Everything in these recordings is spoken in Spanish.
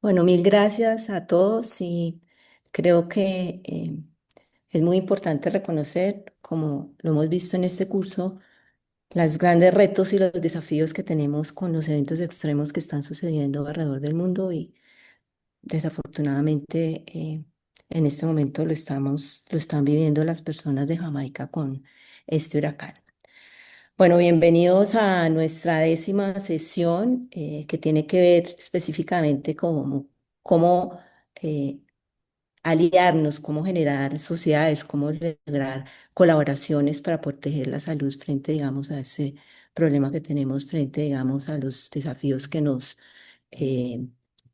Bueno, mil gracias a todos y creo que es muy importante reconocer, como lo hemos visto en este curso, los grandes retos y los desafíos que tenemos con los eventos extremos que están sucediendo alrededor del mundo y desafortunadamente en este momento lo están viviendo las personas de Jamaica con este huracán. Bueno, bienvenidos a nuestra 10ª sesión que tiene que ver específicamente con cómo aliarnos, cómo generar sociedades, cómo lograr colaboraciones para proteger la salud frente, digamos, a ese problema que tenemos frente, digamos, a los desafíos que nos eh,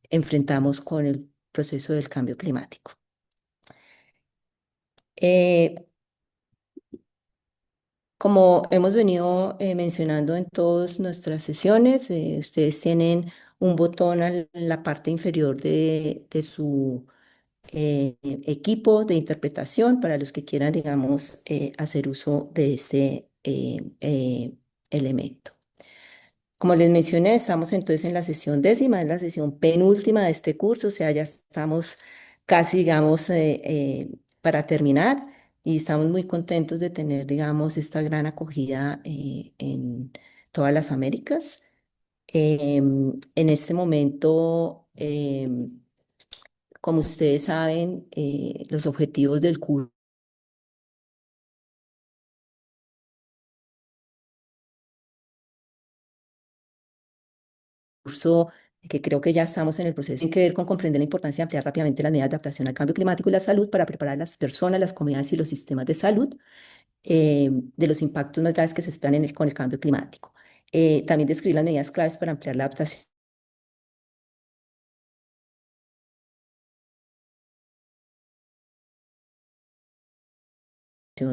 enfrentamos con el proceso del cambio climático. Eh, Como hemos venido mencionando en todas nuestras sesiones, ustedes tienen un botón en la parte inferior de su equipo de interpretación para los que quieran, digamos, hacer uso de este elemento. Como les mencioné, estamos entonces en la sesión 10ª, es la sesión penúltima de este curso, o sea, ya estamos casi, digamos, para terminar y estamos muy contentos de tener, digamos, esta gran acogida en todas las Américas. En este momento, como ustedes saben, los objetivos del curso, que creo que ya estamos en el proceso, tiene que ver con comprender la importancia de ampliar rápidamente las medidas de adaptación al cambio climático y la salud para preparar a las personas, las comunidades y los sistemas de salud de los impactos más graves que se esperan con el cambio climático. También describir las medidas claves para ampliar la adaptación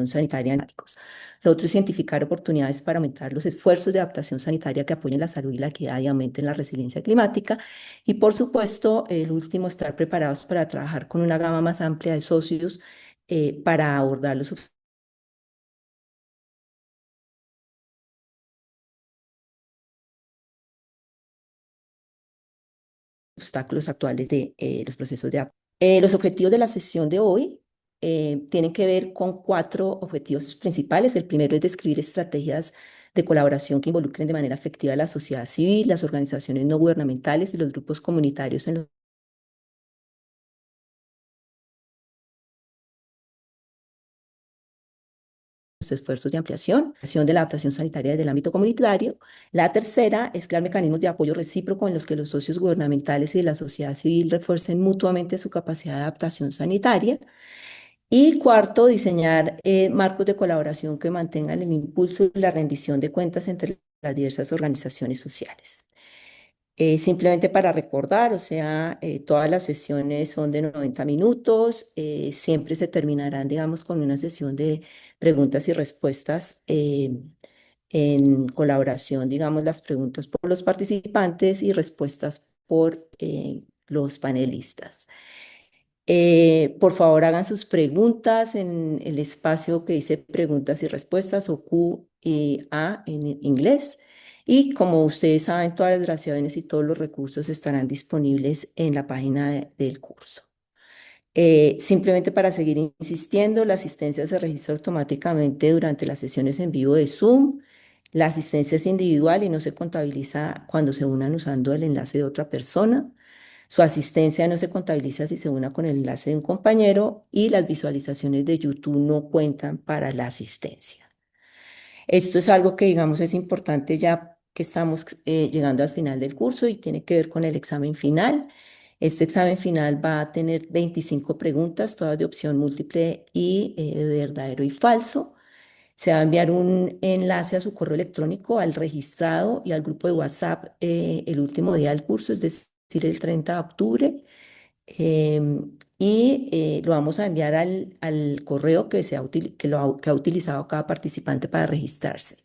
sanitaria en climáticos. Lo otro es identificar oportunidades para aumentar los esfuerzos de adaptación sanitaria que apoyen la salud y la equidad y aumenten la resiliencia climática. Y por supuesto, el último, estar preparados para trabajar con una gama más amplia de socios para abordar los obstáculos actuales de los procesos de adaptación. Los objetivos de la sesión de hoy tienen que ver con 4 objetivos principales. El primero es describir estrategias de colaboración que involucren de manera efectiva a la sociedad civil, las organizaciones no gubernamentales y los grupos comunitarios en los esfuerzos de ampliación de la adaptación sanitaria desde el ámbito comunitario. La tercera es crear mecanismos de apoyo recíproco en los que los socios gubernamentales y la sociedad civil refuercen mutuamente su capacidad de adaptación sanitaria. Y cuarto, diseñar marcos de colaboración que mantengan el impulso y la rendición de cuentas entre las diversas organizaciones sociales. Simplemente para recordar, o sea, todas las sesiones son de 90 minutos, siempre se terminarán, digamos, con una sesión de preguntas y respuestas en colaboración, digamos, las preguntas por los participantes y respuestas por los panelistas. Por favor, hagan sus preguntas en el espacio que dice preguntas y respuestas o Q y A en inglés. Y como ustedes saben, todas las grabaciones y todos los recursos estarán disponibles en la página del curso. Simplemente para seguir insistiendo, la asistencia se registra automáticamente durante las sesiones en vivo de Zoom. La asistencia es individual y no se contabiliza cuando se unan usando el enlace de otra persona. Su asistencia no se contabiliza si se une con el enlace de un compañero y las visualizaciones de YouTube no cuentan para la asistencia. Esto es algo que, digamos, es importante ya que estamos llegando al final del curso y tiene que ver con el examen final. Este examen final va a tener 25 preguntas, todas de opción múltiple y verdadero y falso. Se va a enviar un enlace a su correo electrónico, al registrado y al grupo de WhatsApp el último día del curso, es decir, el 30 de octubre. Lo vamos a enviar al correo que ha utilizado cada participante para registrarse.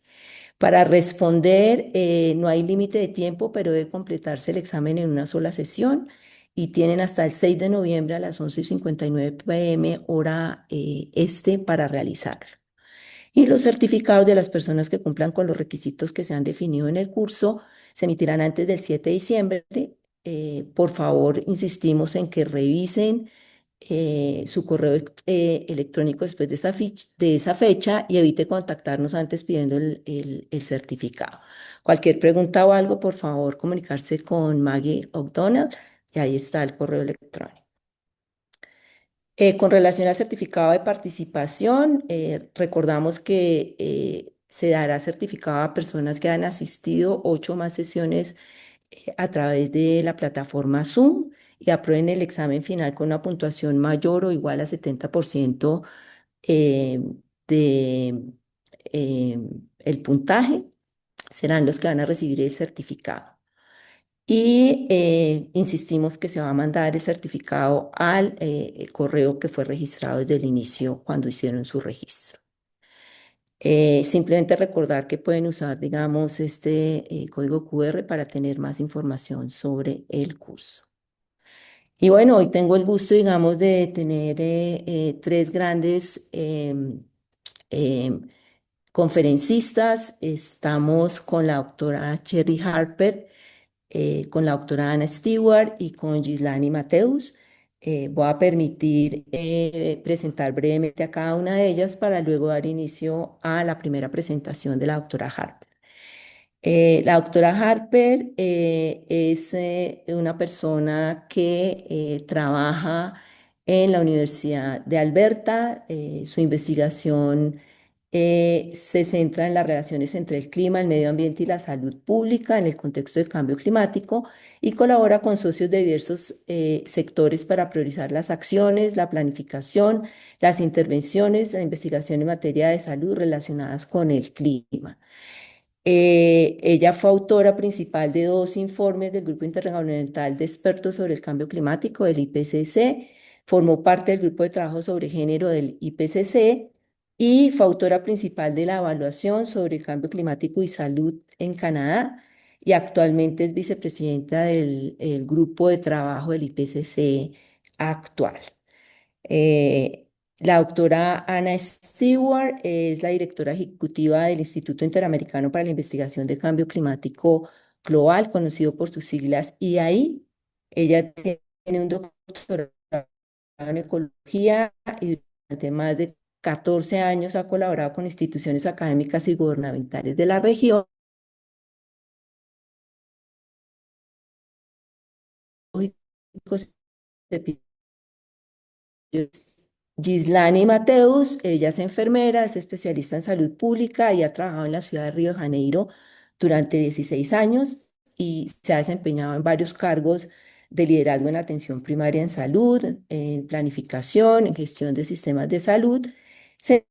Para responder, no hay límite de tiempo, pero debe completarse el examen en una sola sesión y tienen hasta el 6 de noviembre a las 11:59 p.m. hora este para realizarlo. Y los certificados de las personas que cumplan con los requisitos que se han definido en el curso se emitirán antes del 7 de diciembre por favor, insistimos en que revisen su correo electrónico después de esa fecha y evite contactarnos antes pidiendo el certificado. Cualquier pregunta o algo, por favor, comunicarse con Maggie O'Donnell y ahí está el correo electrónico. Con relación al certificado de participación, recordamos que se dará certificado a personas que han asistido 8 o más sesiones a través de la plataforma Zoom y aprueben el examen final con una puntuación mayor o igual a 70% eh, de el puntaje, serán los que van a recibir el certificado. Y insistimos que se va a mandar el certificado al correo que fue registrado desde el inicio cuando hicieron su registro. Simplemente recordar que pueden usar, digamos, este código QR para tener más información sobre el curso. Y bueno, hoy tengo el gusto, digamos, de tener tres grandes em, conferencistas. Estamos con la doctora Cherry Harper, con la doctora Ana Stewart y con Gislani Mateus. Voy a permitir presentar brevemente a cada una de ellas para luego dar inicio a la primera presentación de la doctora Harper. La doctora Harper es una persona que trabaja en la Universidad de Alberta. Su investigación se centra en las relaciones entre el clima, el medio ambiente y la salud pública en el contexto del cambio climático y colabora con socios de diversos sectores para priorizar las acciones, la planificación, las intervenciones, la investigación en materia de salud relacionadas con el clima. Ella fue autora principal de 2 informes del Grupo Intergubernamental de Expertos sobre el Cambio Climático del IPCC, formó parte del Grupo de Trabajo sobre Género del IPCC y fue autora principal de la evaluación sobre el cambio climático y salud en Canadá y actualmente es vicepresidenta del el Grupo de Trabajo del IPCC actual. La doctora Anna Stewart es la directora ejecutiva del Instituto Interamericano para la Investigación del Cambio Climático Global, conocido por sus siglas IAI. Ella tiene un doctorado en ecología y durante más de 14 años ha colaborado con instituciones académicas y gubernamentales de la región. Gislani Mateus, ella es enfermera, es especialista en salud pública y ha trabajado en la ciudad de Río de Janeiro durante 16 años y se ha desempeñado en varios cargos de liderazgo en atención primaria en salud, en planificación, en gestión de sistemas de salud. Se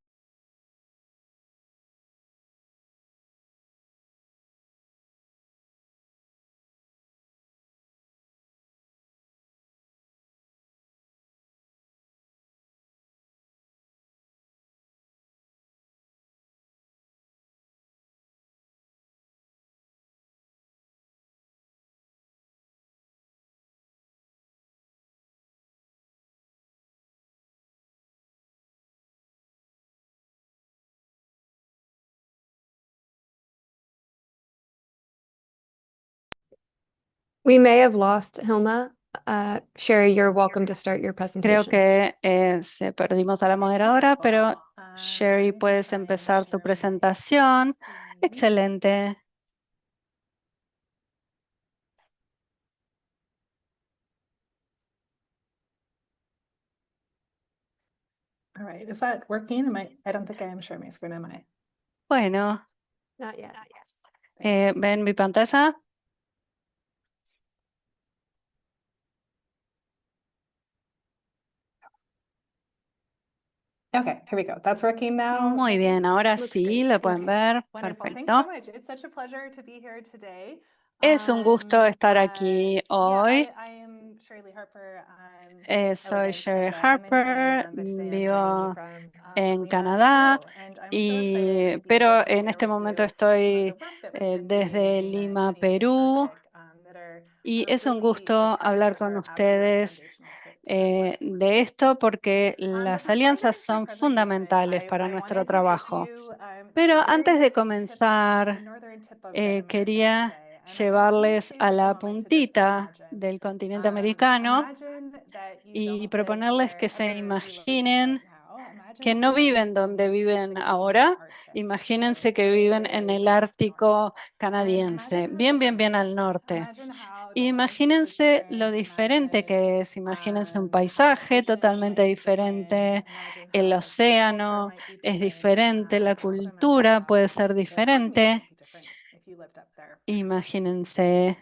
We may have lost Hilma. Sherry, you're welcome to start your Creo presentation. que perdimos a la moderadora, pero Sherry, puedes empezar tu presentación. Excelente. All right, is that working? I don't think I am sharing my screen, am I? Bueno, Not yet. ¿ven mi pantalla? Okay, here we go. That's working now. Muy bien, ahora Looks sí, great. la Thank pueden you. ver. Wonderful. Thanks Perfecto. so much. It's such a pleasure to be here today. Es un gusto estar aquí hoy. Yeah, I am Shirley Harper. I live Soy in Sherry Canada, Edmonton, Harper, but today I'm joining you vivo from en Lima, Canadá, Peru, and I'm so excited to be able pero to en share este with momento you some of the estoy work that we've been doing desde in the Lima, Canadian Perú, Arctic that are y es un really the gusto hablar partnerships con are absolutely ustedes foundational to the work that we're de esto porque But las before I get alianzas into my son presentation, fundamentales para I nuestro wanted to take trabajo. you to Pero the antes de very tip, the comenzar, northern tip of the Americas quería today. llevarles a la puntita del continente americano y proponerles que se imaginen que no viven donde viven ahora. Imagínense que viven en el Ártico canadiense, bien al norte. Imagínense lo diferente que es. Imagínense un paisaje totalmente diferente, el océano es diferente, la cultura puede ser diferente. Imagínense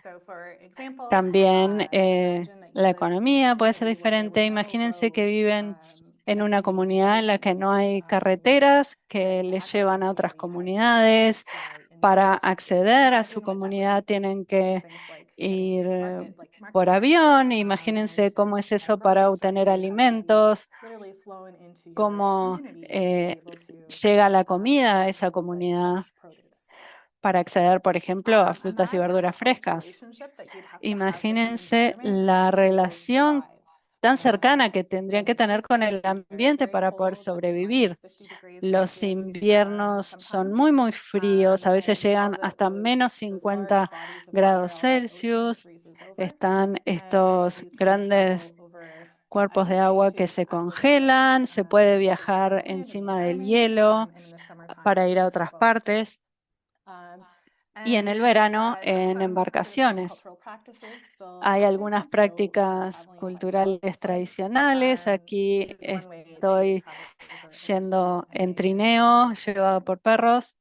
también la economía puede ser diferente. Imagínense que viven en una comunidad en la que no hay carreteras que les llevan a otras comunidades. Para acceder a su comunidad tienen que ir por avión. Imagínense cómo es eso para obtener alimentos, cómo llega la comida a esa comunidad para acceder, por ejemplo, a frutas y verduras frescas. Imagínense la relación tan cercana que tendrían que tener con el ambiente para poder sobrevivir. Los inviernos son muy fríos, a veces llegan hasta menos 50 grados Celsius. Están estos grandes cuerpos de agua que se congelan, se puede viajar encima del hielo para ir a otras partes. Y en el verano, en embarcaciones. Hay algunas prácticas culturales tradicionales. Aquí estoy yendo en trineo, llevado por perros.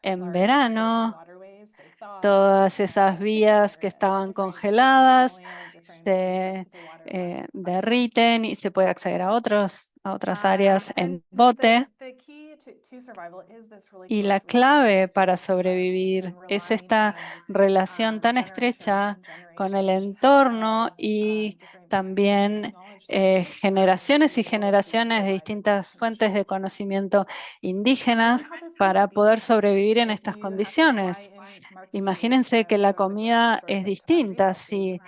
En verano, todas esas vías que estaban congeladas se derriten y se puede acceder a otras áreas en bote. Y la clave para sobrevivir es esta relación tan estrecha con el entorno y también generaciones y generaciones de distintas fuentes de conocimiento indígenas para poder sobrevivir en estas condiciones. Imagínense que la comida es distinta. Si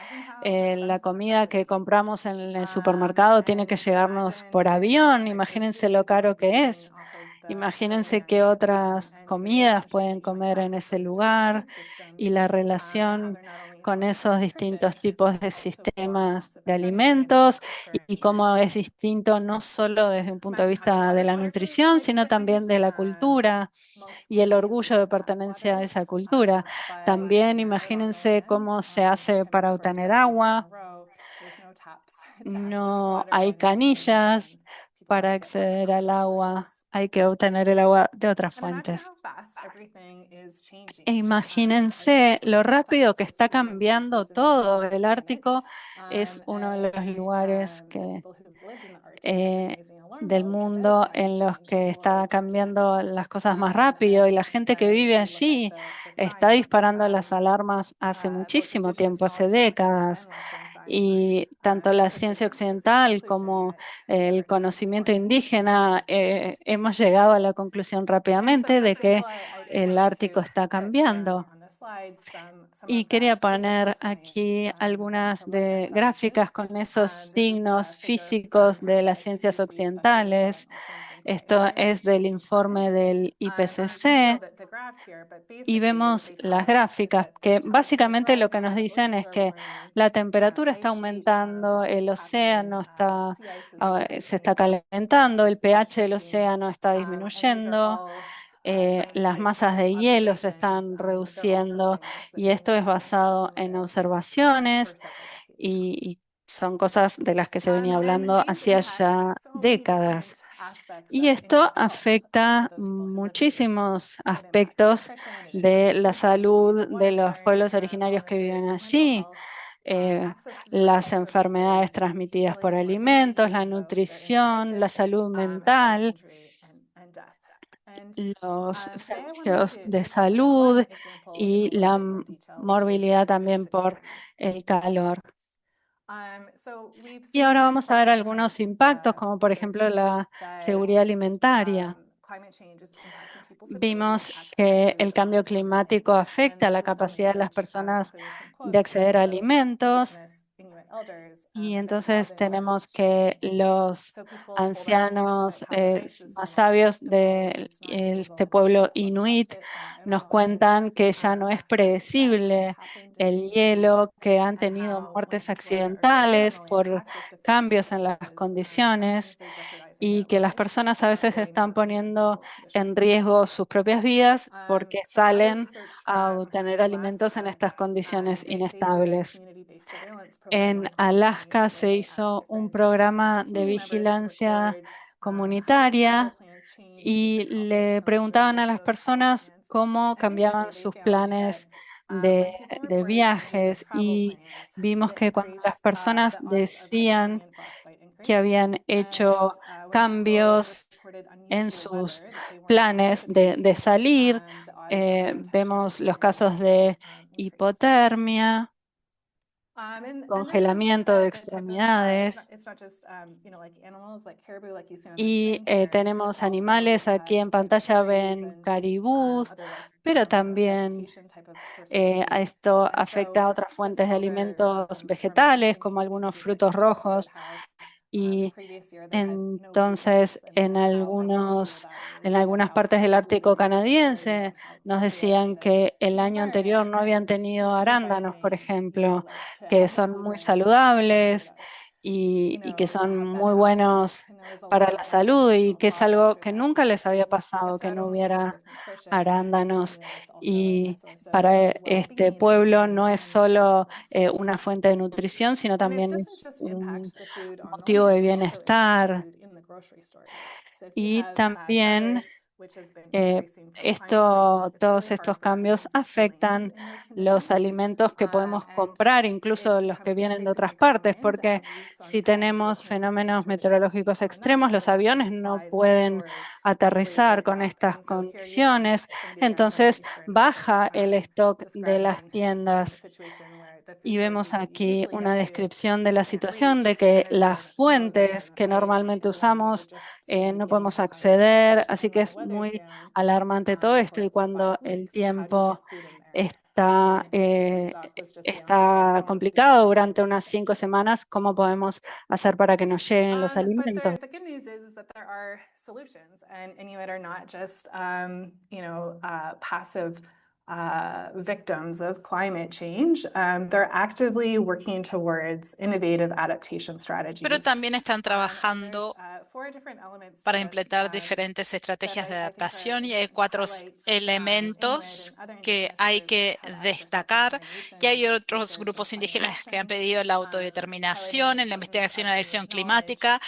la comida que compramos en el supermercado tiene que llegarnos por avión, imagínense lo caro que es. Imagínense qué otras comidas pueden comer en ese lugar y la relación con esos distintos tipos de sistemas de alimentos y cómo es distinto no solo desde un punto de vista de la nutrición, sino también de la cultura y el orgullo de pertenencia a esa cultura. También imagínense cómo se hace para obtener agua. No hay canillas para acceder al agua. Hay que obtener el agua de otras fuentes. E imagínense lo rápido que está cambiando todo. El Ártico es uno de los lugares del mundo en los que está cambiando las cosas más rápido y la gente que vive allí está disparando las alarmas hace muchísimo tiempo, hace décadas. Y tanto la ciencia occidental como el conocimiento indígena hemos llegado a la conclusión rápidamente de que el Ártico está cambiando. Y quería poner aquí algunas gráficas con esos signos físicos de las ciencias occidentales. Esto es del informe del IPCC. Y vemos las gráficas que básicamente lo que nos dicen es que la temperatura está aumentando, el océano se está calentando, el pH del océano está disminuyendo, las masas de hielo se están reduciendo y esto es basado en observaciones y son cosas de las que se venía hablando hacía ya décadas. Y esto afecta muchísimos aspectos de la salud de los pueblos originarios que viven allí, las enfermedades transmitidas por alimentos, la nutrición, la salud mental, los servicios de salud y la morbilidad también por el calor. Y ahora vamos a ver algunos impactos, como por ejemplo la seguridad alimentaria. Vimos que el cambio climático afecta la capacidad de las personas de acceder a alimentos. Y entonces tenemos que los ancianos más sabios de este pueblo inuit nos cuentan que ya no es predecible el hielo, que han tenido muertes accidentales por cambios en las condiciones y que las personas a veces están poniendo en riesgo sus propias vidas porque salen a obtener alimentos en estas condiciones inestables. En Alaska se hizo un programa de vigilancia comunitaria y le preguntaban a las personas cómo cambiaban sus planes de viajes y vimos que cuando las personas decían que habían hecho cambios en sus planes de salir, vemos los casos de hipotermia, congelamiento de extremidades. Y tenemos animales, aquí en pantalla ven caribús, pero también a esto afecta a otras fuentes de alimentos vegetales, como algunos frutos rojos. Y entonces en algunas partes del Ártico canadiense nos decían que el año anterior no habían tenido arándanos, por ejemplo, que son muy saludables y que son muy buenos para la salud y que es algo que nunca les había pasado, que no hubiera arándanos. Y para este pueblo no es solo una fuente de nutrición, sino también es un motivo de bienestar. Y también eh, todos estos cambios afectan los alimentos que podemos comprar, incluso los que vienen de otras partes, porque si tenemos fenómenos meteorológicos extremos, los aviones no pueden aterrizar con estas condiciones, entonces baja el stock de las tiendas. Y vemos aquí una descripción de la situación de que las fuentes que normalmente usamos no podemos acceder, así que es muy alarmante todo esto y cuando el tiempo está complicado durante unas 5 semanas, ¿cómo podemos hacer para que nos lleguen los alimentos? The good news is that there are solutions, and Inuit are not just, passive victims of climate change. They're actively working towards innovative adaptation strategies. Pero también están trabajando Four different elements to para this, implementar diferentes estrategias de that I think adaptación y are hay 4 highlight, elementos Inuit and other que Indigenous hay groups que have access to destacar. Y hay self-determination, otros research grupos and indígenas que han adaptation, pedido la autodeterminación en la investigación y la adhesión climática,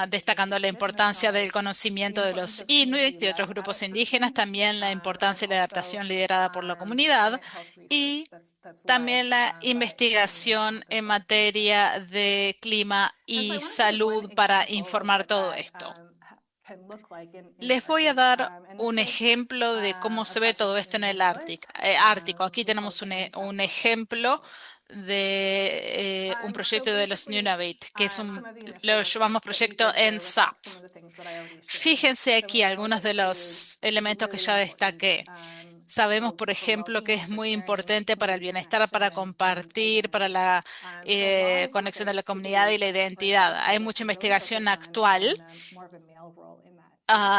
destacando la importancia del conocimiento de los Inuit y otros grupos indígenas, también la importancia de la adaptación liderada por la comunidad y también la investigación en materia de clima y salud para informar todo esto. Les voy a dar un ejemplo de cómo se ve todo esto en el Ártico. Aquí tenemos un ejemplo de un proyecto de los Nunavut, que lo llamamos proyecto NSAP. Fíjense aquí algunos de los elementos que ya destaqué. Sabemos, por ejemplo, que es muy importante para el bienestar, para compartir, para la conexión de la comunidad y la identidad. Hay mucha investigación actual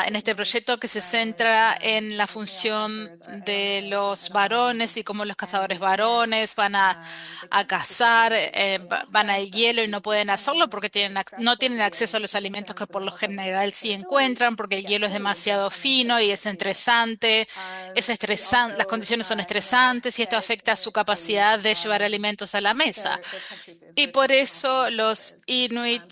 en este proyecto que se centra en la función de los varones y cómo los cazadores varones van a cazar, van al hielo y no pueden hacerlo porque no tienen acceso a los alimentos que por lo general sí encuentran, porque el hielo es demasiado fino y es estresante, las condiciones son estresantes y esto afecta a su capacidad de llevar alimentos a la mesa. Y por eso los Inuit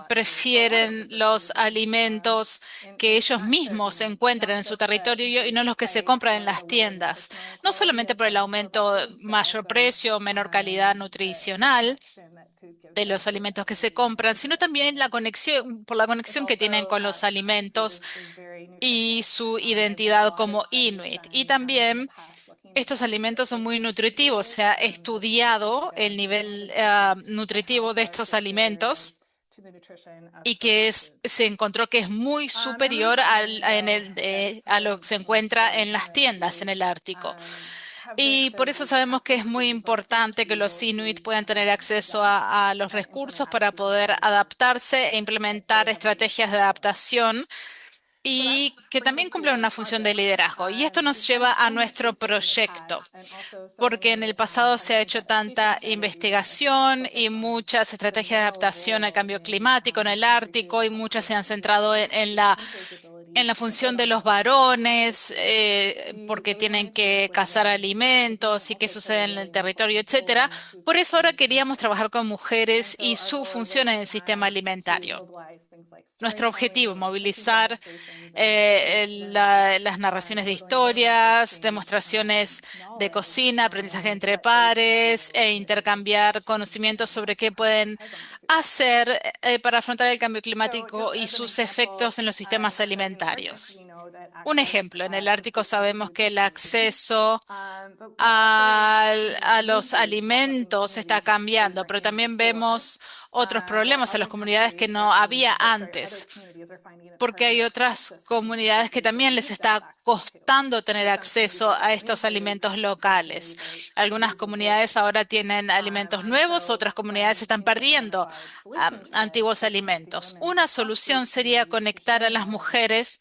prefieren los alimentos que ellos mismos encuentran en su territorio y no los que se compran en las tiendas. No solamente por el aumento, mayor precio o menor calidad nutricional de los alimentos que se compran, sino también por la conexión que tienen con los alimentos y su identidad como Inuit. Y también estos alimentos son muy nutritivos. Se ha estudiado el nivel nutritivo de estos alimentos y que se encontró que es muy superior a lo que se encuentra en las tiendas en el Ártico. Y por eso sabemos que es muy importante que los Inuit puedan tener acceso a los recursos para poder adaptarse e implementar estrategias de adaptación y que también cumplen una función de liderazgo. Y esto nos lleva a nuestro proyecto, porque en el pasado se ha hecho tanta investigación y muchas estrategias de adaptación al cambio climático en el Ártico y muchas se han centrado en la función de los varones, porque tienen que cazar alimentos y qué sucede en el territorio, etcétera. Por eso ahora queríamos trabajar con mujeres y su función en el sistema alimentario. Nuestro objetivo, movilizar las narraciones de historias, demostraciones de cocina, aprendizaje entre pares e intercambiar conocimientos sobre qué pueden hacer para afrontar el cambio climático y sus efectos en los sistemas alimentarios. Un ejemplo, en el Ártico sabemos que el acceso a los alimentos está cambiando, pero también vemos otros problemas en las comunidades que no había antes, porque hay otras comunidades que también les está costando tener acceso a estos alimentos locales. Algunas comunidades ahora tienen alimentos nuevos, otras comunidades están perdiendo antiguos alimentos. Una solución sería conectar a las mujeres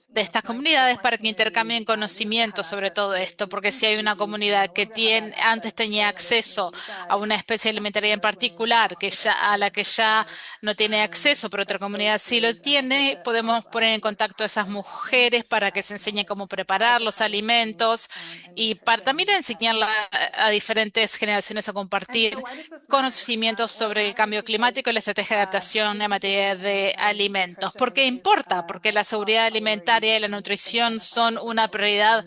de estas comunidades para que intercambien conocimientos sobre todo esto, porque si hay una comunidad que antes tenía acceso a una especie alimentaria en particular, a la que ya no tiene acceso, pero otra comunidad sí lo tiene, podemos poner en contacto a esas mujeres para que se enseñen cómo preparar los alimentos y para también enseñar a diferentes generaciones a compartir conocimientos sobre el cambio climático y la estrategia de adaptación en materia de alimentos. ¿Por qué importa? Porque la seguridad alimentaria y la nutrición son una prioridad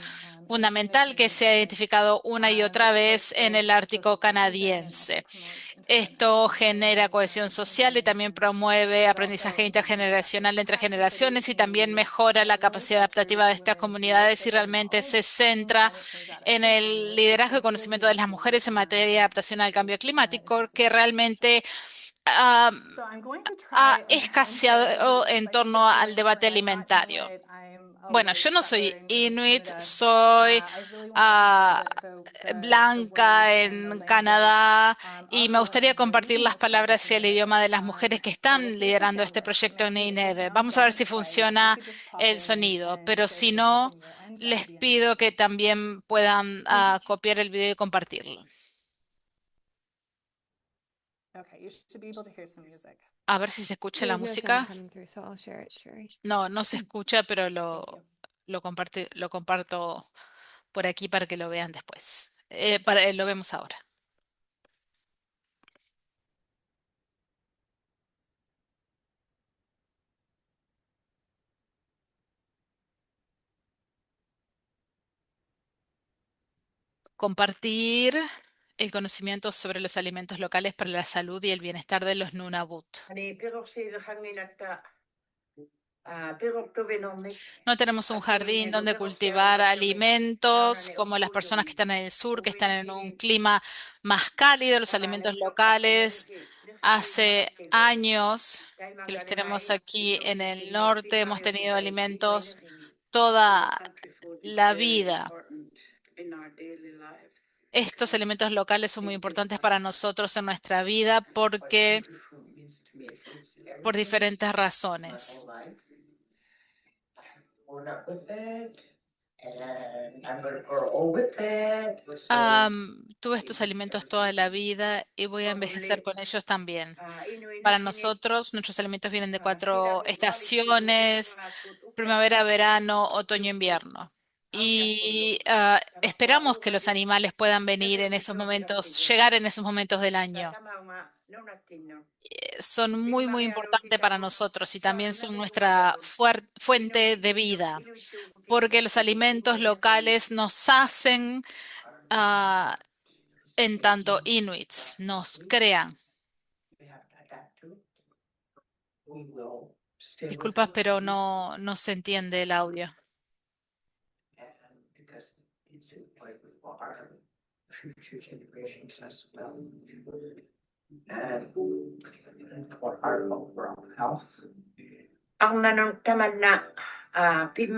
fundamental que se ha identificado una y otra vez en el Ártico canadiense. Esto genera cohesión social y también promueve aprendizaje intergeneracional entre generaciones y también mejora la capacidad adaptativa de estas comunidades y realmente se centra en el liderazgo y conocimiento de las mujeres en materia de adaptación al cambio climático, que realmente ah, ha escaseado en torno al debate alimentario. Bueno, yo no soy Inuit, soy ah, blanca en Canadá y me gustaría compartir las palabras y el idioma de las mujeres que están liderando este proyecto en Nineve. Vamos a ver si funciona el sonido, pero si no, les pido que también puedan copiar el video y compartirlo. A ver si se escucha la There's no sound música. coming through, so I'll share it, Sherry. No, no se escucha, pero lo comparto por aquí para que lo vean después. Lo vemos ahora. Compartir el conocimiento sobre los alimentos locales para la salud y el bienestar de los Nunavut. No tenemos un jardín donde cultivar alimentos como las personas que están en el sur, que están en un clima más cálido, los alimentos locales. Hace años que los tenemos aquí en el norte, hemos tenido alimentos toda la vida. Estos alimentos locales son muy importantes para nosotros en nuestra vida por diferentes razones. Tuve estos alimentos toda la vida y voy a envejecer con ellos también. Para nosotros, nuestros alimentos vienen de 4 estaciones: primavera, verano, otoño, invierno. Y esperamos que los animales puedan venir en esos momentos, llegar en esos momentos del año. Son muy, muy importantes para nosotros y también son nuestra fuente de vida, porque los alimentos locales nos hacen, ah, en tanto inuits, nos crean. Disculpas, pero no se entiende el audio.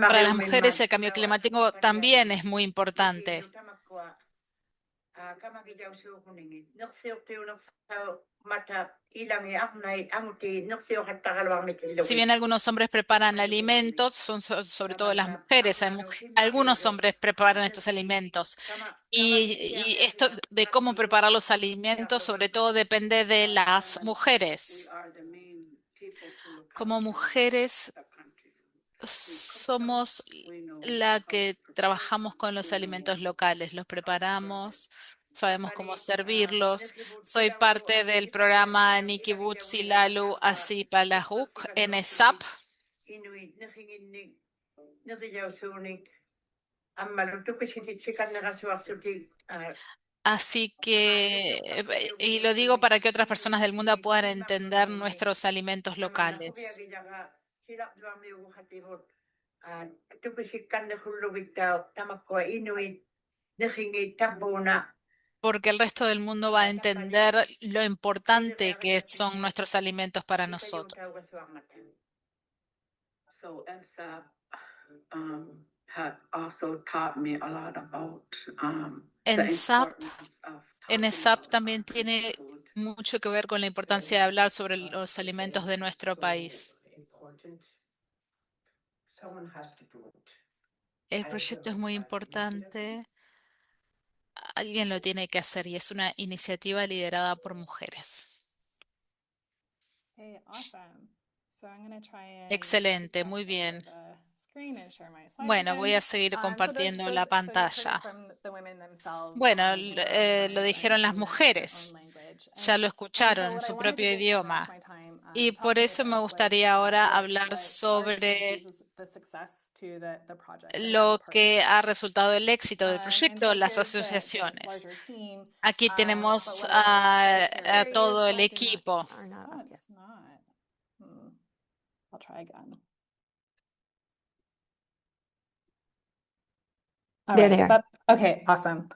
Para las mujeres el cambio climático también es muy importante. Si bien algunos hombres preparan alimentos, son sobre todo las mujeres. Algunos hombres preparan estos alimentos. Y esto de cómo preparar los alimentos, sobre todo depende de las mujeres. Como mujeres, somos la que trabajamos con los alimentos locales, los preparamos, sabemos cómo servirlos. Soy parte del programa Nikki Boots y Lalu Asipalahuk en ESAP. Así que, y lo digo para que otras personas del mundo puedan entender nuestros alimentos locales. Porque el resto del mundo va a entender lo importante que son nuestros alimentos para nosotros. So ENSAP had also taught me a lot about the En SAP, importance of en talking ESAP about también our tiene food. mucho que ver con la importancia de hablar sobre los alimentos de nuestro So país. important. Someone has to do it. El proyecto es muy importante. Alguien lo tiene que hacer y es una iniciativa liderada por mujeres. Hey, awesome. So I'm going to try and Excelente, get muy back bien. to the screen and share my slides Bueno, voy again. a seguir compartiendo la So you've heard it pantalla. from the women themselves Bueno, in their own lo words dijeron las and their own mujeres. language. Ya lo And escucharon so en what I su wanted to propio do is spend the rest of idioma. my time Y por talking eso me about was gustaría ahora hablar what our team sobre sees as the success to the project, and that's lo que ha partnerships. resultado el éxito del And proyecto, so las here's the asociaciones. larger team. Aquí But tenemos what I wanted to a Sherry, your todo el slides equipo. are not Oh, up yet. it's not. I'll try again. All There right, they is are. that okay? Awesome.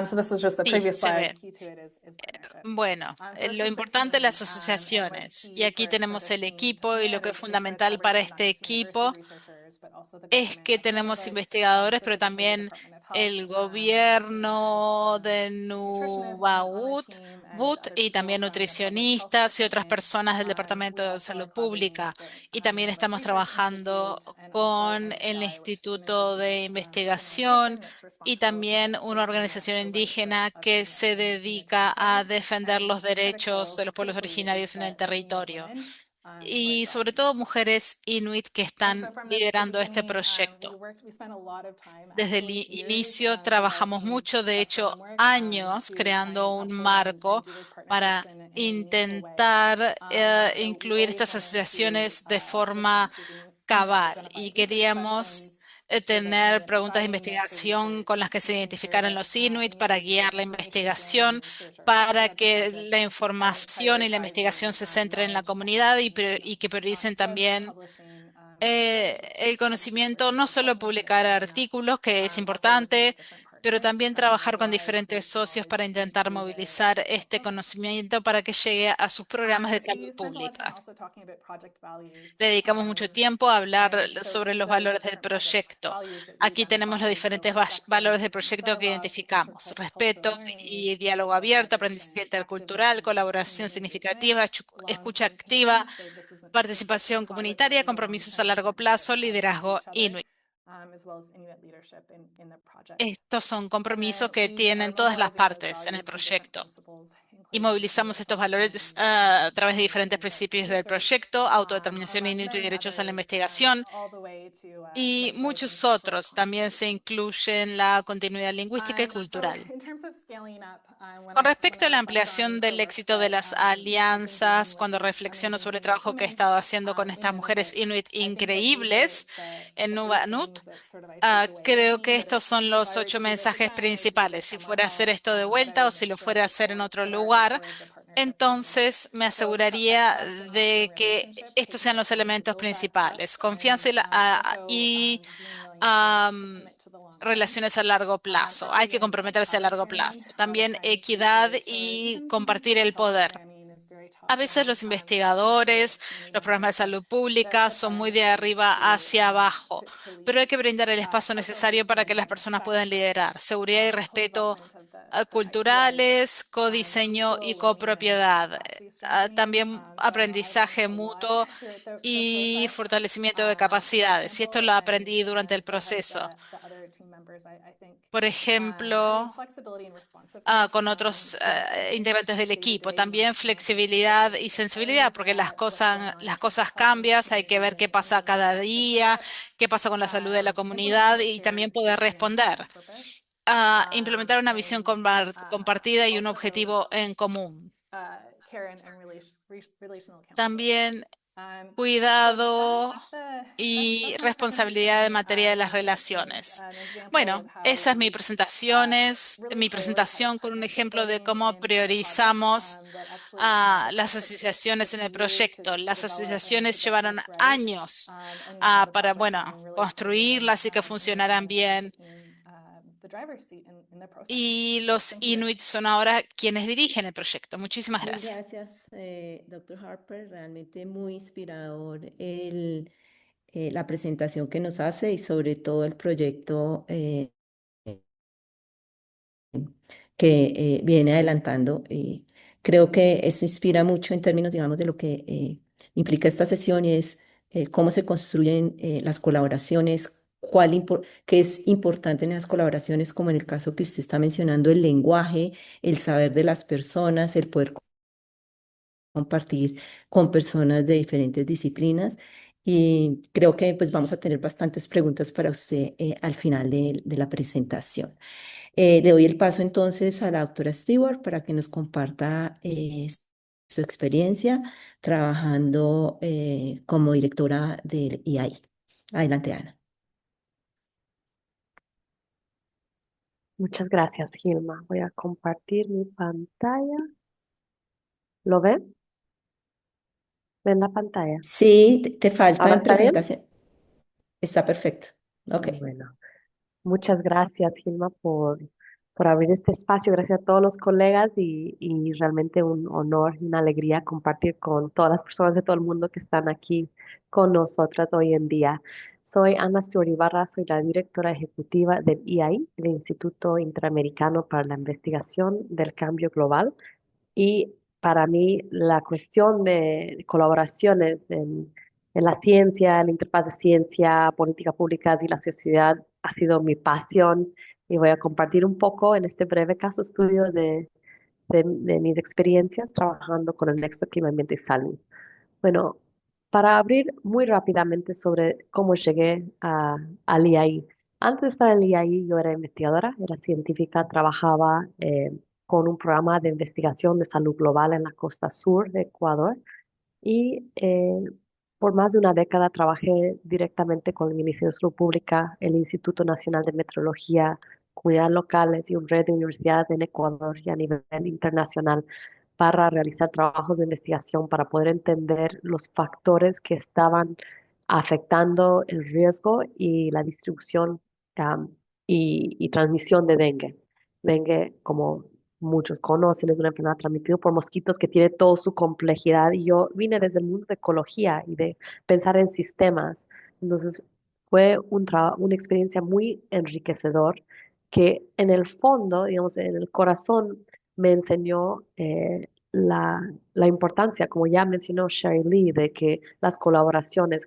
So this was just the Sí, previous se slide. ve. Key to it is partnerships. Bueno, So this lo is the importante de team, las and what's asociaciones. Y key aquí for tenemos this el team to equipo play y lo out que es is that fundamental para everyone, not este just university equipo researchers, but also the es government que of tenemos Nunavut, investigadores, pero specifically the también Department of Health. el Our team has gobierno de nutritionists on our Nunavut team and But, other y people también from the public health nutricionistas y otras department. personas del Departamento We de also are Salud collaborating with Pública. the Y también Nunavut estamos Research trabajando Institute and also con el NCI, which is the Native Instituto de Peoples Investigación Organization that's y responsible for también una furthering organización the rights indígena of que Inuit se in the dedica a territory. defender los derechos de los pueblos Critically is originarios en el that we need territorio. women who are Y sobre driving todo this. mujeres inuit que And están so from the liderando este beginning, proyecto. we spent a lot of time, Desde el actually years, inicio trabajamos developing mucho, de a hecho framework años, to try and creando un uphold and marco do those partnerships para in a meaningful way. intentar And so we incluir always estas wanted to asociaciones de listen forma to the Inuit cabal y identified research queríamos questions, make sure that tener Inuit preguntas de guiding the investigación research, con las que se making sure identificaran that los inuit Inuit para related guiar la information during investigación, research are para captured at the que project, la and información y la investigación prioritizing se centren en la knowledge comunidad acquisition, y que not prioricen just también publishing research, but el publishing conocimiento, for no solo consulting and publicar following up. artículos, que es Also working with importante, different pero partners to también try and trabajar con mobilize diferentes this socios para knowledge intentar into movilizar their este programs. conocimiento para que llegue a sus programas de We salud spent a lot of time pública. also talking about project values. Le dedicamos mucho tiempo a hablar And so sobre here's los the valores del different project proyecto. values that we Aquí tenemos los identified. So diferentes respect and valores del proyecto que dialogue, identificamos: respeto intercultural learning, y diálogo equitable abierto, aprendizaje cooperation, intercultural, activism, colaboración community engagement, significativa, escucha long-term activa, commitment. So this isn't just a participación project, this comunitaria, is a compromisos a long-term largo commitment that plazo, we have to liderazgo each other, inuit. as well as Inuit leadership in the project. Estos son And compromisos then que we are tienen todas las mobilizing those partes en el values through different proyecto. principles, Y including movilizamos Inuit estos autonomy, valores a través de diferentes and rights to principios del research, proyecto: autodeterminación among inuit y many derechos a la others, investigación. all the way to Y recognizing muchos cultural otros también se continuity. incluyen la continuidad lingüística y So cultural. in terms of scaling up, when Con I respecto a la reflect ampliación on the del work éxito de that las I've been doing alianzas, with cuando these reflexiono amazing sobre el Inuit trabajo que he women estado haciendo con in estas mujeres Nunavut, inuit I think that these are increíbles en the eight Nunavut, things that sort of I take away with creo me. que But estos son if los I were 8 to do this mensajes again or do principales. this Si for fuera a hacer myself, esto de that I vuelta o would si make lo sure fuera a hacer en otro put at the lugar, core of the partnerships element. entonces me So aseguraría trust and de long-term que relationships, estos taking sean the los time to elementos build that principales: trust, and confianza also y being willing to am, commit to the long term. relaciones a largo plazo. Hay que Equity and comprometerse a power largo sharing. plazo. A lot of También times equidad researchers or y even compartir el traditional poder. programming is very A veces los investigadores, los programas de salud pública son muy de arriba hacia abajo, pero hay que brindar el espacio necesario para que las personas puedan liderar. Seguridad y respeto culturales, codiseño y copropiedad. También aprendizaje mutuo y fortalecimiento de capacidades. Y esto lo aprendí durante el proceso. Por ejemplo, con otros integrantes del equipo. También flexibilidad y sensibilidad, porque las cosas cambian, hay que ver qué pasa cada día, qué pasa con la salud de la comunidad y también poder responder. Implementar una visión compartida y un objetivo en común. También cuidado y responsabilidad en materia de las relaciones. Bueno, esa es mi presentación con un ejemplo de cómo priorizamos a las asociaciones en el proyecto. Las asociaciones llevaron años para, bueno, construirlas y que funcionaran bien. Y los Inuit son ahora quienes dirigen el proyecto. Muchísimas Mil gracias. gracias, doctor Harper. Realmente muy inspirador la presentación que nos hace y sobre todo el proyecto que viene adelantando. Creo que eso inspira mucho en términos, digamos, de lo que implica esta sesión y es cómo se construyen las colaboraciones, qué es importante en las colaboraciones, como en el caso que usted está mencionando, el lenguaje, el saber de las personas, el poder compartir con personas de diferentes disciplinas. Y creo que pues vamos a tener bastantes preguntas para usted al final de la presentación. Le doy el paso entonces a la doctora Stewart para que nos comparta su experiencia trabajando como directora del IAI. Adelante, Ana. Muchas gracias, Gilma. Voy a compartir mi pantalla. ¿Lo ven? ¿Ven la pantalla? Sí, te falta ¿Ahora en está bien? presentación. Está perfecto. Ok. Bueno, muchas gracias, Gilma, por abrir este espacio. Gracias a todos los colegas y realmente un honor y una alegría compartir con todas las personas de todo el mundo que están aquí con nosotras hoy en día. Soy Ana Stewart Ibarra, soy la directora ejecutiva del IAI, el Instituto Interamericano para la Investigación del Cambio Global. Y para mí la cuestión de colaboraciones en la ciencia, en la interfaz de ciencia, políticas públicas y la sociedad ha sido mi pasión y voy a compartir un poco en este breve caso estudio de mis experiencias trabajando con el Nexo Clima, Ambiente y Salud. Bueno, para abrir muy rápidamente sobre cómo llegué al IAI. Antes de estar en el IAI, yo era investigadora, era científica, trabajaba con un programa de investigación de salud global en la costa sur de Ecuador y por más de una década trabajé directamente con el Ministerio de Salud Pública, el Instituto Nacional de Meteorología, comunidades locales y un red de universidades en Ecuador y a nivel internacional para realizar trabajos de investigación para poder entender los factores que estaban afectando el riesgo y la distribución am, y transmisión de dengue. Dengue, como muchos conocen, es una enfermedad transmitida por mosquitos que tiene toda su complejidad y yo vine desde el mundo de ecología y de pensar en sistemas. Entonces fue una experiencia muy enriquecedor que en el fondo, digamos, en el corazón me enseñó la importancia, como ya mencionó Sherry Lee, de que las colaboraciones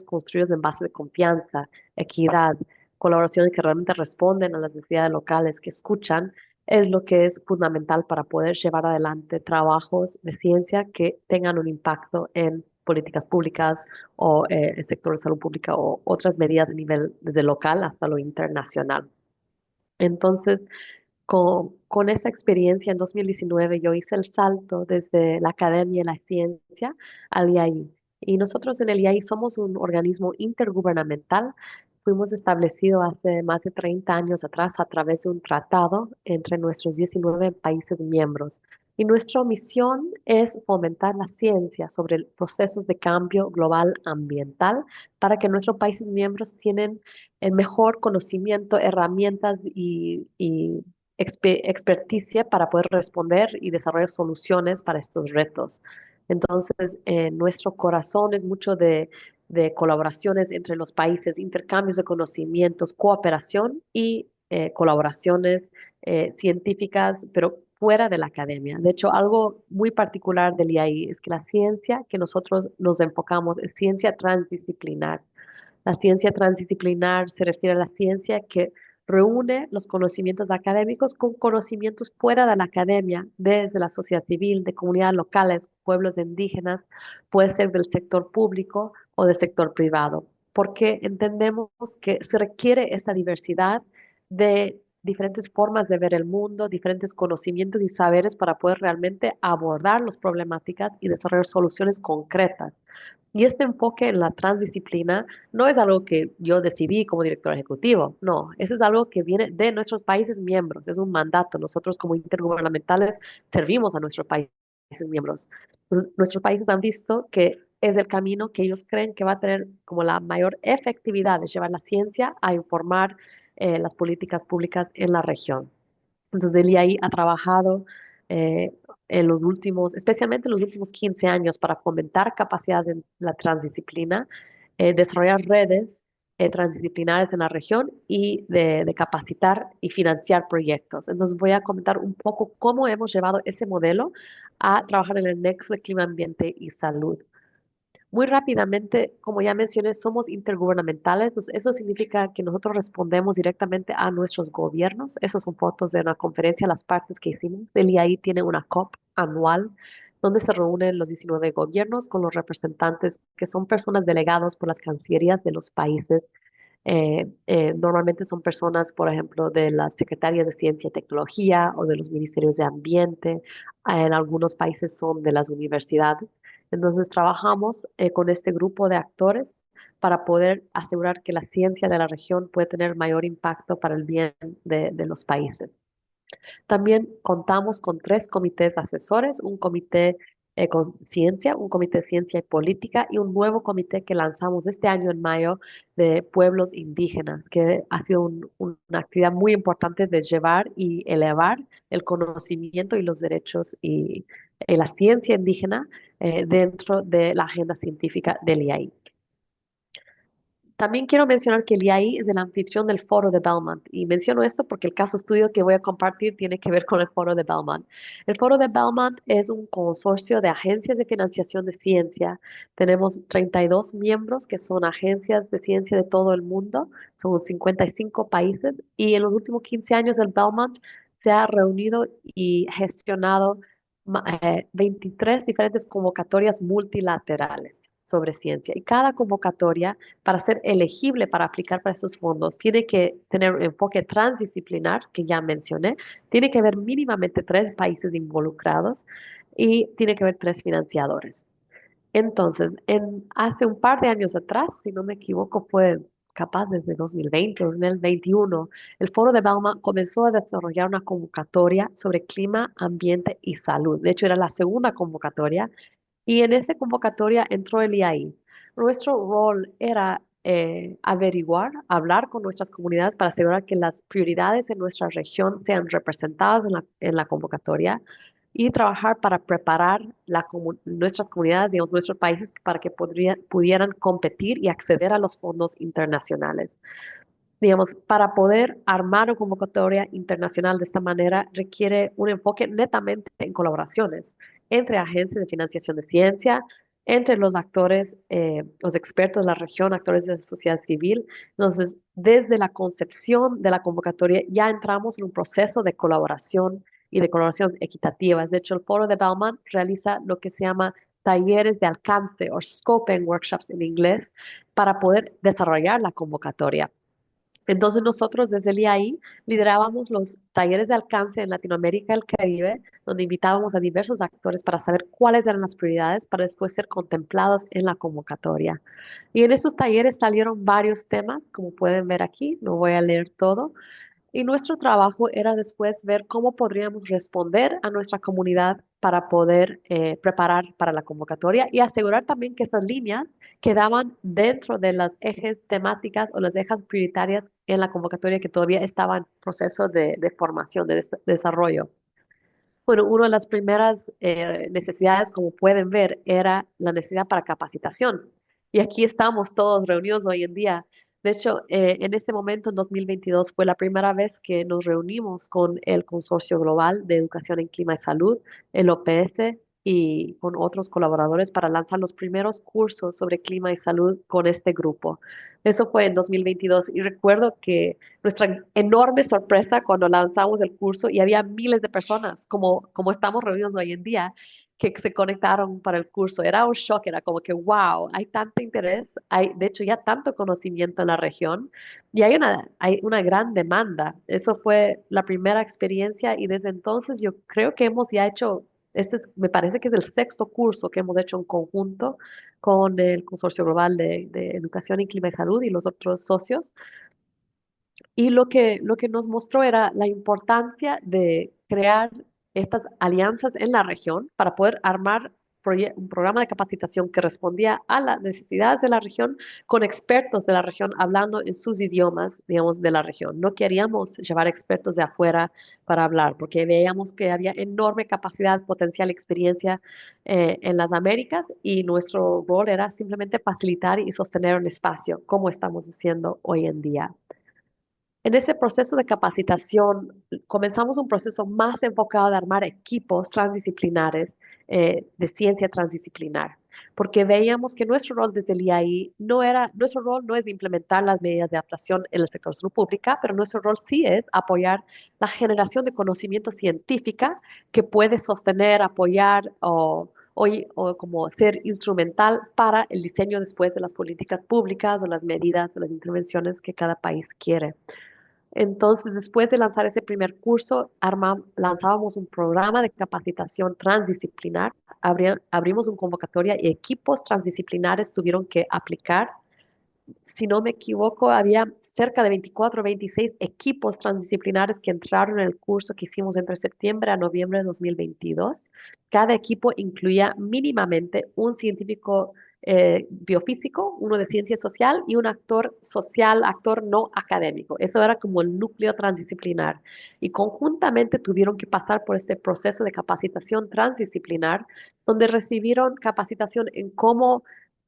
construidas en base de confianza, equidad, colaboraciones que realmente responden a las necesidades locales, que escuchan, es lo que es fundamental para poder llevar adelante trabajos de ciencia que tengan un impacto en políticas públicas o el sector de salud pública o otras medidas de nivel desde local hasta lo internacional. Entonces, con esa experiencia en 2019 yo hice el salto desde la academia y la ciencia al IAI. Y nosotros en el IAI somos un organismo intergubernamental. Fuimos establecidos hace más de 30 años atrás a través de un tratado entre nuestros 19 países miembros. Y nuestra misión es fomentar la ciencia sobre procesos de cambio global ambiental para que nuestros países miembros tienen el mejor conocimiento, herramientas y experticia para poder responder y desarrollar soluciones para estos retos. Entonces, nuestro corazón es mucho de colaboraciones entre los países, intercambios de conocimientos, cooperación y colaboraciones científicas, pero fuera de la academia. De hecho, algo muy particular del IAI es que la ciencia que nosotros nos enfocamos es ciencia transdisciplinar. La ciencia transdisciplinar se refiere a la ciencia que reúne los conocimientos académicos con conocimientos fuera de la academia, desde la sociedad civil, de comunidades locales, pueblos indígenas, puede ser del sector público o del sector privado, porque entendemos que se requiere esta diversidad de diferentes formas de ver el mundo, diferentes conocimientos y saberes para poder realmente abordar las problemáticas y desarrollar soluciones concretas. Y este enfoque en la transdisciplina no es algo que yo decidí como director ejecutivo, no, eso es algo que viene de nuestros países miembros, es un mandato. Nosotros como intergubernamentales servimos a nuestros países miembros. Nuestros países han visto que es el camino que ellos creen que va a tener como la mayor efectividad de llevar la ciencia a informar las políticas públicas en la región. Entonces, él ahí ha trabajado eh, en los últimos, especialmente en los últimos 15 años, para fomentar capacidad en la transdisciplina, desarrollar redes transdisciplinares en la región y de capacitar y financiar proyectos. Entonces, voy a comentar un poco cómo hemos llevado ese modelo a trabajar en el nexo de clima, ambiente y salud. Muy rápidamente, como ya mencioné, somos intergubernamentales. Pues eso significa que nosotros respondemos directamente a nuestros gobiernos. Esas son fotos de una conferencia, las partes que hicimos. El IAI tiene una COP anual donde se reúnen los 19 gobiernos con los representantes que son personas delegadas por las cancillerías de los países. Normalmente son personas, por ejemplo, de las secretarías de Ciencia y Tecnología o de los ministerios de Ambiente. En algunos países son de las universidades. Entonces trabajamos con este grupo de actores para poder asegurar que la ciencia de la región puede tener mayor impacto para el bien de los países. También contamos con 3 comités asesores, un comité con ciencia, un comité de ciencia y política y un nuevo comité que lanzamos este año en mayo de pueblos indígenas, que ha sido una actividad muy importante de llevar y elevar el conocimiento y los derechos y la ciencia indígena dentro de la agenda científica del IAI. También quiero mencionar que el IAI es el anfitrión del Foro de Belmont y menciono esto porque el caso estudio que voy a compartir tiene que ver con el Foro de Belmont. El Foro de Belmont es un consorcio de agencias de financiación de ciencia. Tenemos 32 miembros que son agencias de ciencia de todo el mundo, son 55 países y en los últimos 15 años el Belmont se ha reunido y gestionado 23 diferentes convocatorias multilaterales sobre ciencia y cada convocatoria para ser elegible para aplicar para esos fondos, tiene que tener un enfoque transdisciplinar, que ya mencioné, tiene que haber mínimamente 3 países involucrados y tiene que haber 3 financiadores. Entonces, hace un par de años atrás, si no me equivoco, fue capaz desde 2020 o 2021, el Foro de Belmont comenzó a desarrollar una convocatoria sobre clima, ambiente y salud. De hecho, era la segunda convocatoria y en esa convocatoria entró el IAI. Nuestro rol era averiguar, hablar con nuestras comunidades para asegurar que las prioridades en nuestra región sean representadas en la convocatoria y trabajar para preparar nuestras comunidades, digamos, nuestros países para que pudieran competir y acceder a los fondos internacionales. Digamos, para poder armar una convocatoria internacional de esta manera requiere un enfoque netamente en colaboraciones entre agencias de financiación de ciencia, entre los actores, los expertos de la región, actores de la sociedad civil. Entonces, desde la concepción de la convocatoria ya entramos en un proceso de colaboración y de colaboración equitativa. De hecho, el Foro de Belmont realiza lo que se llama talleres de alcance o scoping workshops en inglés para poder desarrollar la convocatoria. Entonces nosotros desde el IAI liderábamos los talleres de alcance en Latinoamérica y el Caribe, donde invitábamos a diversos actores para saber cuáles eran las prioridades para después ser contemplados en la convocatoria. Y en esos talleres salieron varios temas, como pueden ver aquí, no voy a leer todo, Y nuestro trabajo era después ver cómo podríamos responder a nuestra comunidad para poder preparar para la convocatoria y asegurar también que esas líneas quedaban dentro de las ejes temáticas o las ejes prioritarias en la convocatoria que todavía estaba en proceso de formación, de desarrollo. Bueno, una de las primeras necesidades, como pueden ver, era la necesidad para capacitación. Y aquí estamos todos reunidos hoy en día. De hecho, en ese momento, en 2022, fue la primera vez que nos reunimos con el Consorcio Global de Educación en Clima y Salud, el OPS, y con otros colaboradores para lanzar los primeros cursos sobre clima y salud con este grupo. Eso fue en 2022 y recuerdo que nuestra enorme sorpresa cuando lanzamos el curso y había miles de personas, como estamos reunidos hoy en día, que se conectaron para el curso. Era un shock, era como que, wow, hay tanto interés, hay de hecho ya tanto conocimiento en la región y hay una gran demanda. Eso fue la primera experiencia y desde entonces yo creo que hemos ya hecho, me parece que es el sexto curso que hemos hecho en conjunto con el Consorcio Global de Educación en Clima y Salud y los otros socios. Y lo que nos mostró era la importancia de crear estas alianzas en la región para poder armar un programa de capacitación que respondía a las necesidades de la región con expertos de la región hablando en sus idiomas, digamos, de la región. No queríamos llevar expertos de afuera para hablar porque veíamos que había enorme capacidad, potencial, experiencia en las Américas y nuestro rol era simplemente facilitar y sostener un espacio como estamos haciendo hoy en día. En ese proceso de capacitación, comenzamos un proceso más enfocado de armar equipos transdisciplinares de ciencia transdisciplinar, porque veíamos que nuestro rol desde el IAI nuestro rol no es implementar las medidas de adaptación en el sector de salud pública, pero nuestro rol sí es apoyar la generación de conocimiento científica que puede sostener, apoyar o como ser instrumental para el diseño después de las políticas públicas o las medidas o las intervenciones que cada país quiere. Entonces, después de lanzar ese primer curso, lanzábamos un programa de capacitación transdisciplinar, abrimos una convocatoria y equipos transdisciplinares tuvieron que aplicar. Si no me equivoco, había cerca de 24 o 26 equipos transdisciplinares que entraron en el curso que hicimos entre septiembre a noviembre de 2022. Cada equipo incluía mínimamente un científico biofísico, uno de ciencia social y un actor social, actor no académico. Eso era como el núcleo transdisciplinar. Y conjuntamente tuvieron que pasar por este proceso de capacitación transdisciplinar, donde recibieron capacitación en cómo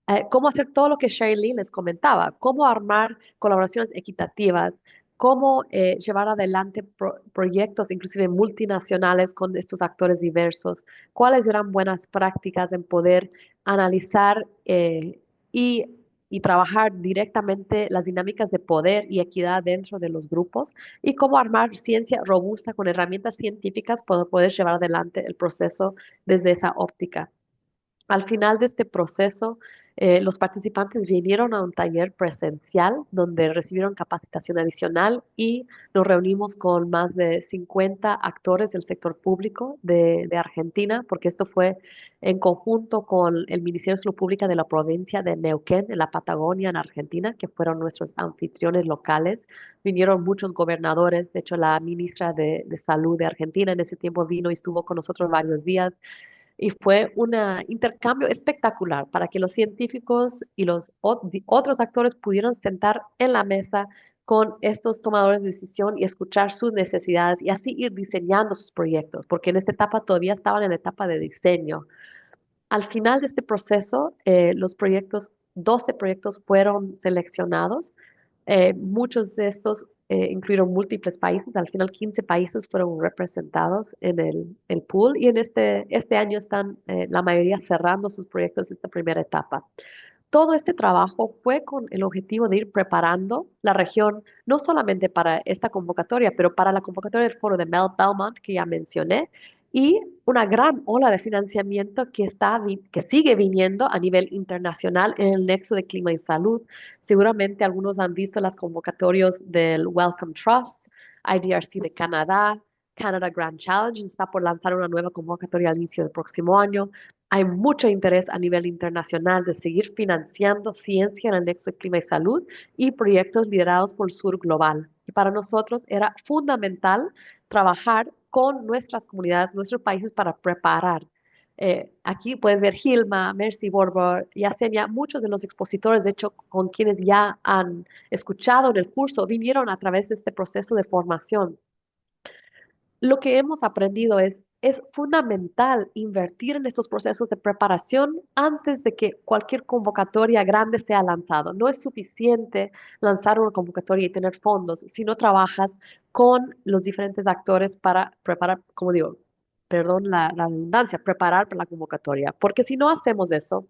hacer todo lo que Shirley les comentaba, cómo armar colaboraciones equitativas, cómo llevar adelante proyectos, inclusive multinacionales, con estos actores diversos, cuáles eran buenas prácticas en poder analizar y trabajar directamente las dinámicas de poder y equidad dentro de los grupos y cómo armar ciencia robusta con herramientas científicas para poder llevar adelante el proceso desde esa óptica. Al final de este proceso, los participantes vinieron a un taller presencial donde recibieron capacitación adicional y nos reunimos con más de 50 actores del sector público de Argentina, porque esto fue en conjunto con el Ministerio de Salud Pública de la provincia de Neuquén, en la Patagonia, en Argentina, que fueron nuestros anfitriones locales. Vinieron muchos gobernadores, de hecho la ministra de Salud de Argentina en ese tiempo vino y estuvo con nosotros varios días y fue un intercambio espectacular para que los científicos y los otros actores pudieran sentar en la mesa con estos tomadores de decisión y escuchar sus necesidades y así ir diseñando sus proyectos, porque en esta etapa todavía estaban en la etapa de diseño. Al final de este proceso, 12 proyectos fueron seleccionados. Muchos de estos incluyeron múltiples países. Al final, 15 países fueron representados en el pool y en este año están la mayoría cerrando sus proyectos en esta primera etapa. Todo este trabajo fue con el objetivo de ir preparando la región, no solamente para esta convocatoria, pero para la convocatoria del foro de Belmont, que ya mencioné, y una gran ola de financiamiento que sigue viniendo a nivel internacional en el nexo de clima y salud. Seguramente algunos han visto las convocatorias del Wellcome Trust, IDRC de Canadá, Canada Grand Challenge está por lanzar una nueva convocatoria al inicio del próximo año. Hay mucho interés a nivel internacional de seguir financiando ciencia en el nexo de clima y salud y proyectos liderados por el Sur Global. Y para nosotros era fundamental trabajar con nuestras comunidades, nuestros países para preparar. Aquí puedes ver Hilma, Mercy Borbor, Yesenia, muchos de los expositores, de hecho, con quienes ya han escuchado en el curso, vinieron a través de este proceso de formación. Lo que hemos aprendido es fundamental invertir en estos procesos de preparación antes de que cualquier convocatoria grande sea lanzado. No es suficiente lanzar una convocatoria y tener fondos si no trabajas con los diferentes actores para preparar, como digo, perdón la redundancia, preparar para la convocatoria. Porque si no hacemos eso,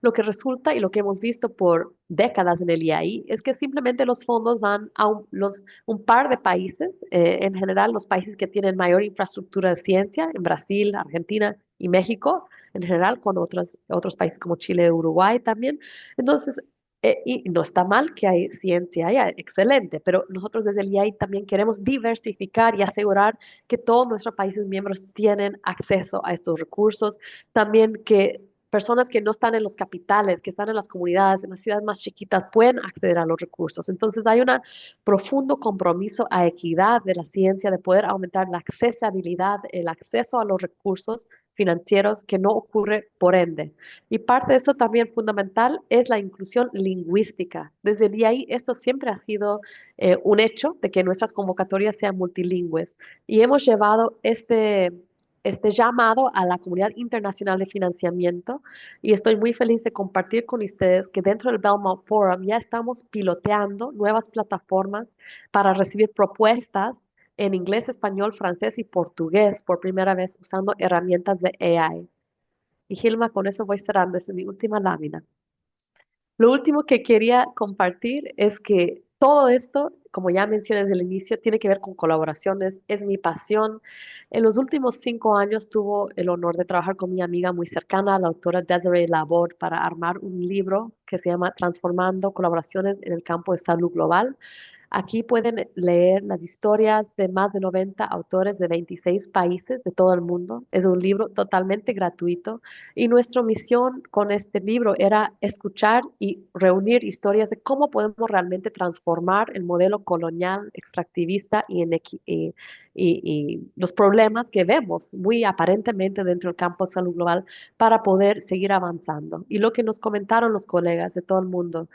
lo que resulta y lo que hemos visto por décadas en el IAI es que simplemente los fondos van a un par de países, en general los países que tienen mayor infraestructura de ciencia, en Brasil, Argentina y México, en general con otros países como Chile y Uruguay también. Entonces, y no está mal que hay ciencia allá, excelente, pero nosotros desde el IAI también queremos diversificar y asegurar que todos nuestros países miembros tienen acceso a estos recursos, también que personas que no están en los capitales, que están en las comunidades, en las ciudades más chiquitas, pueden acceder a los recursos. Entonces hay un profundo compromiso a equidad de la ciencia, de poder aumentar la accesibilidad, el acceso a los recursos financieros que no ocurre por ende. Y parte de eso también fundamental es la inclusión lingüística. Desde el día ahí esto siempre ha sido un hecho de que nuestras convocatorias sean multilingües y hemos llevado este llamado a la comunidad internacional de financiamiento y estoy muy feliz de compartir con ustedes que dentro del Belmont Forum ya estamos piloteando nuevas plataformas para recibir propuestas en inglés, español, francés y portugués por primera vez usando herramientas de AI. Y Gilma, con eso voy cerrando, esa es mi última lámina. Lo último que quería compartir es que todo esto, como ya mencioné desde el inicio, tiene que ver con colaboraciones, es mi pasión. En los últimos 5 años tuve el honor de trabajar con mi amiga muy cercana, la autora Desiree Laborde, para armar un libro que se llama Transformando colaboraciones en el campo de salud global. Aquí pueden leer las historias de más de 90 autores de 26 países de todo el mundo. Es un libro totalmente gratuito y nuestra misión con este libro era escuchar y reunir historias de cómo podemos realmente transformar el modelo colonial, extractivista y los problemas que vemos muy aparentemente dentro del campo de salud global para poder seguir avanzando. Y lo que nos comentaron los colegas de todo el mundo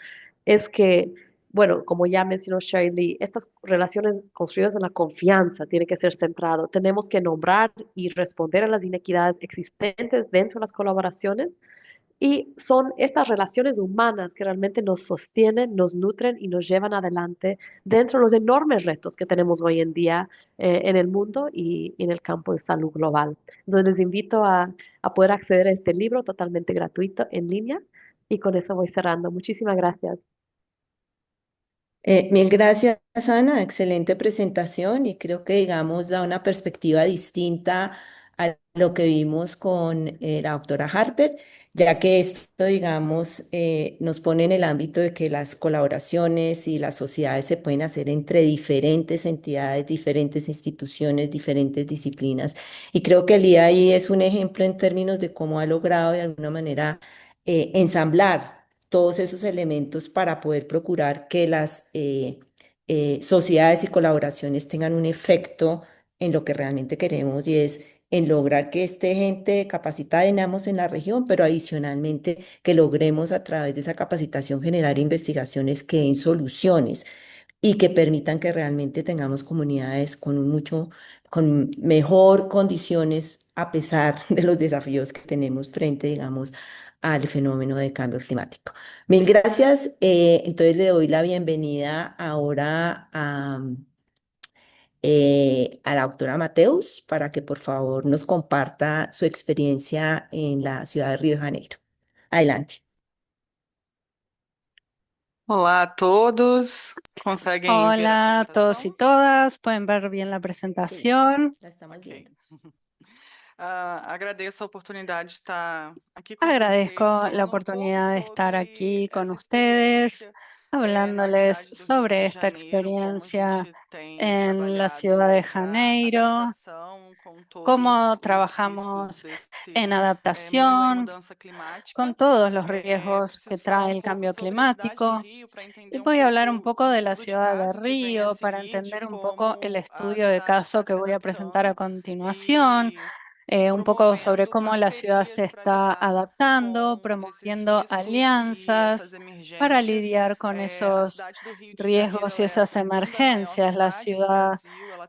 es que bueno, como ya mencionó Sherry Lee, estas relaciones construidas en la confianza tienen que ser centrado. Tenemos que nombrar y responder a las inequidades existentes dentro de las colaboraciones y son estas relaciones humanas que realmente nos sostienen, nos nutren y nos llevan adelante dentro de los enormes retos que tenemos hoy en día en el mundo y en el campo de salud global. Entonces les invito a poder acceder a este libro totalmente gratuito en línea y con eso voy cerrando. Muchísimas gracias. Mil gracias, Ana. Excelente presentación y creo que, digamos, da una perspectiva distinta a lo que vimos con la doctora Harper, ya que esto, digamos, nos pone en el ámbito de que las colaboraciones y las sociedades se pueden hacer entre diferentes entidades, diferentes instituciones, diferentes disciplinas. Y creo que el IAI es un ejemplo en términos de cómo ha logrado de alguna manera ensamblar todos esos elementos para poder procurar que las sociedades y colaboraciones tengan un efecto en lo que realmente queremos y es en lograr que esté gente capacitada en ambos en la región, pero adicionalmente que logremos a través de esa capacitación generar investigaciones que den soluciones y que permitan que realmente tengamos comunidades con mejor condiciones a pesar de los desafíos que tenemos frente, digamos, al fenómeno de cambio climático. Mil gracias. Entonces le doy la bienvenida ahora a la doctora Mateus para que por favor nos comparta su experiencia en la ciudad de Río de Janeiro. Adelante. Olá a todos, conseguem ver a Hola a todos y apresentação? todas, ¿pueden ver bien la Sí, presentación? la estamos Ok. viendo. Agradeço a oportunidade de estar aqui com Agradezco vocês, la falando um oportunidad de pouco estar sobre aquí con essa ustedes, experiência na hablándoles cidade do Rio sobre de esta Janeiro, como a experiencia gente tem en la ciudad de trabalhado para Janeiro, adaptação com cómo trabajamos en adaptación con todos los riesgos que trae el cambio climático. Y voy a hablar un poco de la ciudad de Río para entender un poco el estudio de caso que voy a presentar a continuación, un poco sobre cómo la ciudad se está adaptando, promoviendo alianzas para lidiar con esos riesgos y esas emergencias. La ciudad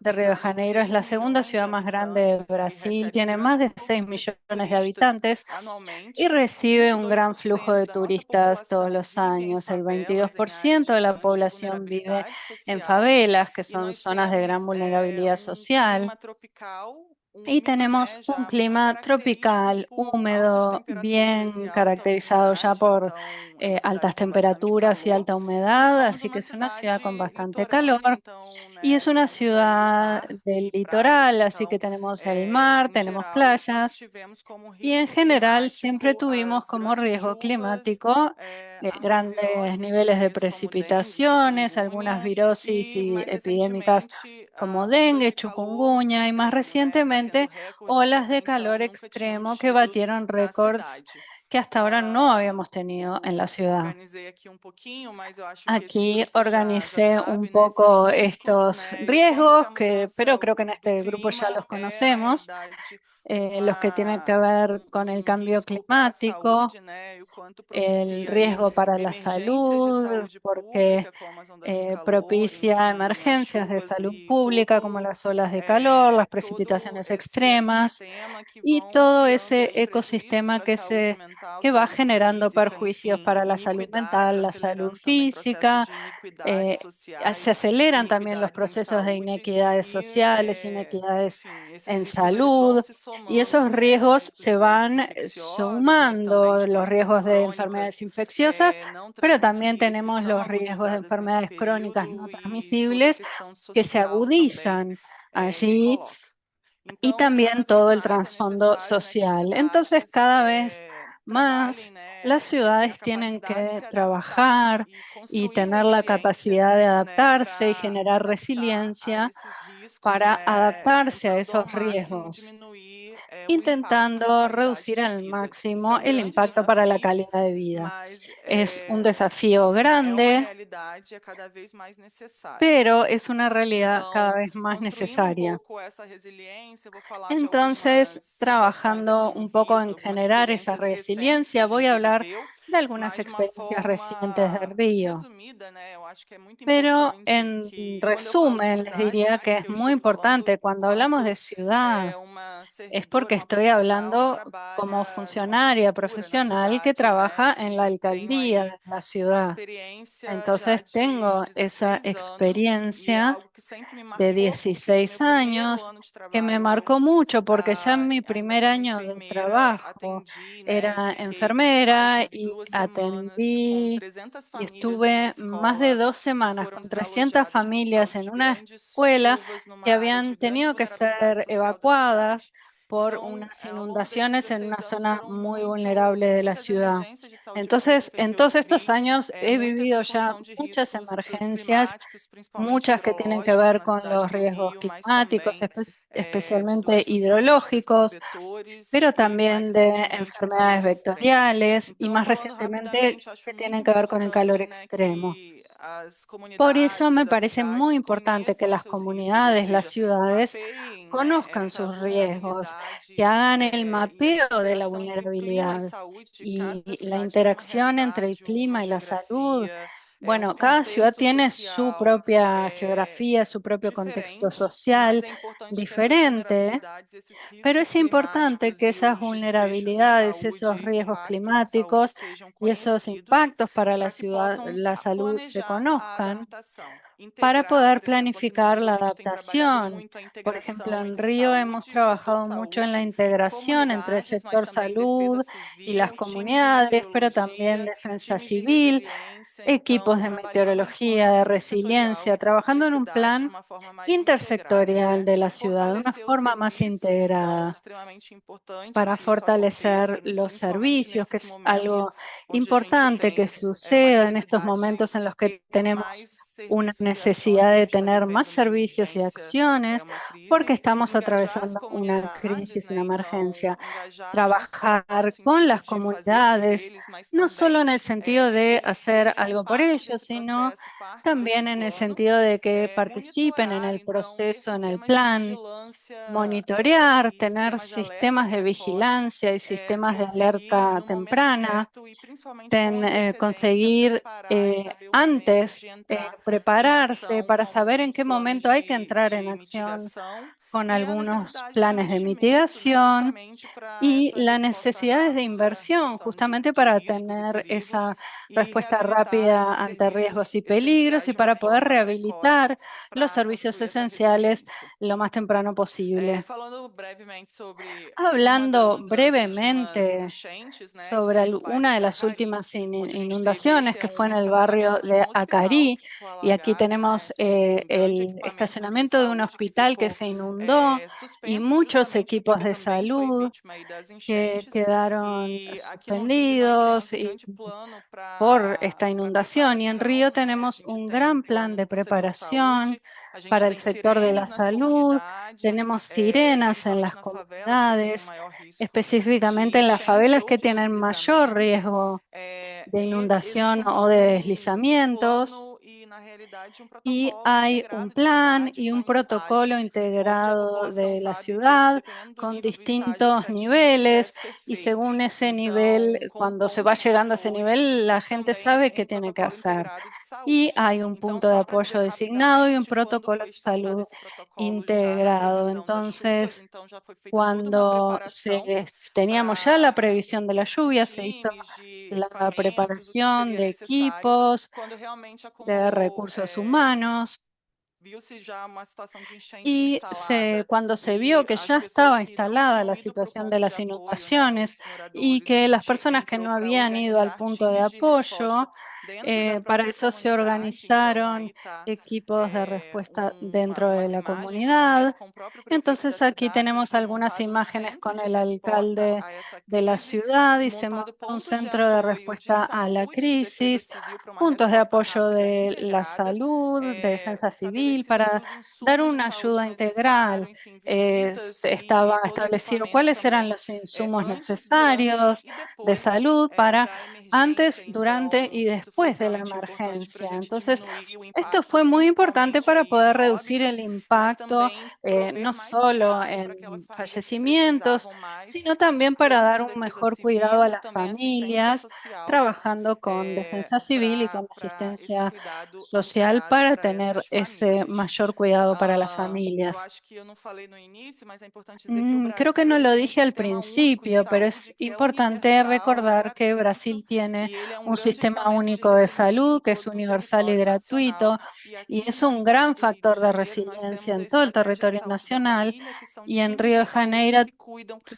de Río de Janeiro es la segunda ciudad más grande de Brasil, tiene más de 6 millones de habitantes y recibe un gran flujo de turistas todos los años. El 22% de la población vive en favelas, que son zonas de gran vulnerabilidad social. Y tenemos un clima tropical, húmedo, bien caracterizado ya por altas temperaturas y alta humedad, así que es una ciudad con bastante calor. Y es una ciudad del litoral, así que tenemos el mar, tenemos playas. Y en general siempre tuvimos como riesgo climático grandes niveles de precipitaciones, algunas virosis y epidémicas como dengue, chikungunya y más recientemente olas de calor extremo que batieron récords que hasta ahora no habíamos tenido en la ciudad. Aquí organicé un poco estos riesgos, pero creo que en este grupo ya los conocemos, los que tienen que ver con el cambio climático, el riesgo para la salud, porque propicia emergencias de salud pública como las olas de calor, las precipitaciones extremas y todo ese ecosistema que va generando perjuicios para la salud mental, la salud física. Se aceleran también los procesos de inequidades sociales, inequidades en salud, y esos riesgos se van sumando, los riesgos de enfermedades infecciosas, pero también tenemos los riesgos de enfermedades crónicas no transmisibles que se agudizan allí y también todo el trasfondo social. Entonces, cada vez más las ciudades tienen que trabajar y tener la capacidad de adaptarse y generar resiliencia para adaptarse a esos riesgos, intentando reducir al máximo el impacto para la calidad de vida. Es un desafío grande, pero es una realidad cada vez más necesaria. Entonces, trabajando un poco en generar esa resiliencia, voy a hablar de algunas experiencias recientes de Río. Pero en resumen, les diría que es muy importante cuando hablamos de ciudad, es porque estoy hablando como funcionaria profesional que trabaja en la alcaldía de la ciudad. Entonces tengo esa experiencia de 16 años que me marcó mucho porque ya en mi primer año de trabajo era enfermera y atendí y estuve más de 2 semanas con 300 familias en una escuela que habían tenido que ser evacuadas por unas inundaciones en una zona muy vulnerable de la ciudad. Entonces, en todos estos años he vivido ya muchas emergencias, muchas que tienen que ver con los riesgos climáticos, especialmente hidrológicos, pero también de enfermedades vectoriales y más recientemente que tienen que ver con el calor extremo. Por eso me parece muy importante que las comunidades, las ciudades, conozcan sus riesgos, que hagan el mapeo de la vulnerabilidad y la interacción entre el clima y la salud. Bueno, cada ciudad tiene su propia geografía, su propio contexto social diferente, pero es importante que esas vulnerabilidades, esos riesgos climáticos y esos impactos para la ciudad, la salud se conozcan para poder planificar la adaptación. Por ejemplo, en Río hemos trabajado mucho en la integración entre el sector salud y las comunidades, pero también defensa civil, equipos de meteorología, de resiliencia, trabajando en un plan intersectorial de la ciudad, de una forma más integrada para fortalecer los servicios, que es algo importante que suceda en estos momentos en los que tenemos una serviços e necesidad ações que a de gente está tener más vivendo uma servicios y emergência, acciones uma crise, porque estamos engajar as atravesando una comunidades, crisis, né? una Então, emergencia. engajar não só no Trabajar con sentido las de fazer por comunidades, eles, mas no solo também en el sentido de que de eles hacer sejam algo por parte ellos, desse sino processo, parte desse también en el plano, sentido de que participen en monitorar, el então, ter proceso, en el sistemas de plan, vigilância monitorear, e tener sistemas de alerta sistemas de precoce, vigilancia y sistemas de conseguir alerta no momento temprana, certo e principalmente com antecedência conseguir preparar e saber o momento antes de entrar em prepararse ação para com saber en alguns qué planos momento hay que entrar en de acción mitigação con e a algunos necessidade de planes de investimento, né, mitigación justamente para y essa las resposta necesidades de rápida, inversión gestão justamente de para riscos e tener perigos esa e respuesta reabilitar rápida esses ante riesgos serviços y peligros essenciais y de uma para poder forma precoce rehabilitar los para servicios construir essa esenciales resiliência. lo más temprano posible. Falando brevemente sobre uma Hablando das últimas brevemente enchentes, né, que sobre foi no bairro una de de las Acari, últimas onde a gente teve inundaciones esse que fue en um el barrio estacionamento de de um hospital Acarí, que ficou y aquí alagado, tenemos né, com um grande el equipamento de estacionamiento de un saúde que hospital que ficou se inundó y suspenso muchos justamente equipos porque de também foi salud vítima aí das que enchentes. quedaron E aqui no Rio nós temos suspendidos um grande plano por esta para inundación, y en Río preparação, né? A tenemos gente un tem um gran plan plano de no setor preparación saúde, a gente para el tem sector de la sirenes nas salud, comunidades, tenemos sirenas en principalmente las nas favelas que têm o comunidades, maior risco específicamente de en las enchente favelas ou que de tienen mayor deslizamento. riesgo de E existe inundación o de deslizamientos. plano e, na realidade, um Y protocolo hay un integrado de plan cidade y un com protocolo estágios, onde a integrado população de la sabe, ciudad dependendo do con nível do estágio que se distintos atinge, o que deve niveles, ser y feito. según ese nivel, Então, com cuando se va pontos de llegando a ese apoio nivel, la e gente também sabe qué um tiene que protocolo hacer. integrado de Y saúde. hay un Então, punto de só para dizer apoyo designado y un rapidamente, quando protocolo foi de startado salud esse protocolo já na integrado. previsão das chuvas, Entonces, então já foi feita toda uma cuando preparação teníamos ya la previsión de la de lluvia, se hizo times, de la equipamentos, o que preparación seria de necessário. equipos, Quando realmente de acumulou, recursos humanos. viu-se já uma situação de enchente Y instalada cuando se e vio que as ya pessoas estaba que não instalada tinham la ido para o situación de ponto de las apoio, né, inundaciones os y moradores, a que las gente personas que entrou no para habían ido al organizar punto de times de resposta apoyo, dentro da para própria eso se comunidade. Então, organizaron aí está equipos de respuesta dentro de umas la imagens no momento comunidad. com o próprio prefeito da Entonces aquí cidade, onde tenemos foi algunas montado um imágenes centro con de el resposta alcalde a essa de la crise, ciudad y se montado montó un pontos de centro de apoio de respuesta a la saúde, de defesa crisis, civil para uma puntos de resposta apoyo rápida e de la integrada, salud, de defensa civil, para estabelecidos dar insumos de una saúde ayuda integral. necessário, enfim, visitas Estaba todo o establecido equipamento cuáles eran também, los insumos antes, durante necesarios e de depois salud para da emergência. antes, durante Então, y isso foi después de la extremamente importante para a emergencia. gente Entonces, diminuir o esto impacto, fue muy importante principalmente para aí poder em reducir el óbitos, mas impacto, também prover no mais solo cuidado para aquelas en famílias que fallecimientos, precisavam mais, sino también para tanto dar da un defesa mejor cuidado a civil, las também assistência familias, social, trabajando con defensa civil y con para esse asistencia cuidado social ampliado para para tener essas esse famílias. mayor cuidado para las Eu familias. acho que eu não falei no início, mas é importante dizer que o Creo que Brasil no ele lo tem um dije al sistema único de principio, pero es saúde que é importante universal e recordar que gratuito, Brasil tiene e ele é um un grande sistema equipamento de único de resiliência em salud que es todo o universal y território nacional. gratuito E y aqui es na un cidade gran do Rio de factor de Janeiro, nós resiliencia temos a en todo el estratégia de territorio saúde da nacional. família, que são Y en times de Río de saúde Janeiro, que cuidam em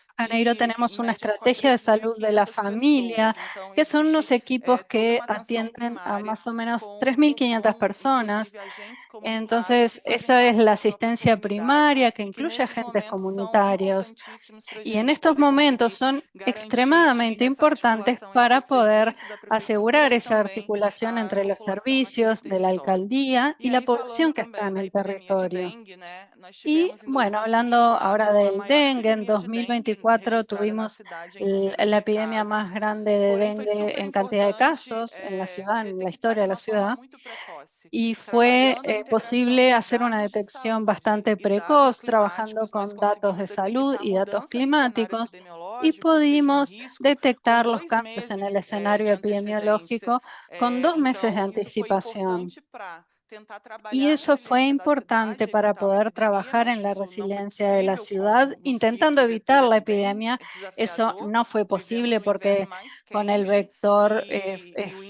tenemos una média, estrategia de salud de la 3.500 familia, pessoas. Então, que son existe unos equipos toda que uma atenção atienden a primária más o menos com 3.500 personas. inclusive agentes comunitários que Entonces, fazem esa es parte la da própria asistencia comunidade primaria que e que incluye nesses agentes momentos são comunitarios. importantíssimos para a Y en gente estos poder momentos conseguir son garantir extremadamente essa importantes articulação entre o para poder serviço da prefeitura asegurar e esa também articulación a entre los população naquele servicios de la território. alcaldía E y la aí, falando población que está também en da el epidemia de territorio. dengue, né, nós Y tivemos em bueno, hablando ahora 2024 a del maior dengue, en epidemia de dengue 2024 registrada na tuvimos cidade em números la de epidemia más casos. grande de Porém, foi dengue super en cantidad de importante casos en la ciudad, en la detectar historia de de la uma forma ciudad. muito precoce, Y fue trabalhando a integração posible de hacer una dados de detección saúde bastante e dados precoz trabajando climáticos, nós con datos de conseguimos salud detectar y datos mudança no cenário climáticos y epidemiológico, seja em pudimos risco, com detectar los dois cambios en el meses escenario de antecedência. epidemiológico con 2 meses de Então, isso foi anticipación. importante para tentar Y trabalhar a eso fue resiliência da importante cidade, para evitar uma poder epidemia, trabajar mas en la isso não foi resiliencia de la possível ciudad, com intentando mosquito, o evitar vetor la era bem epidemia. Eso desafiador. no fue Tivemos posible um inverno porque mais con el quente vector e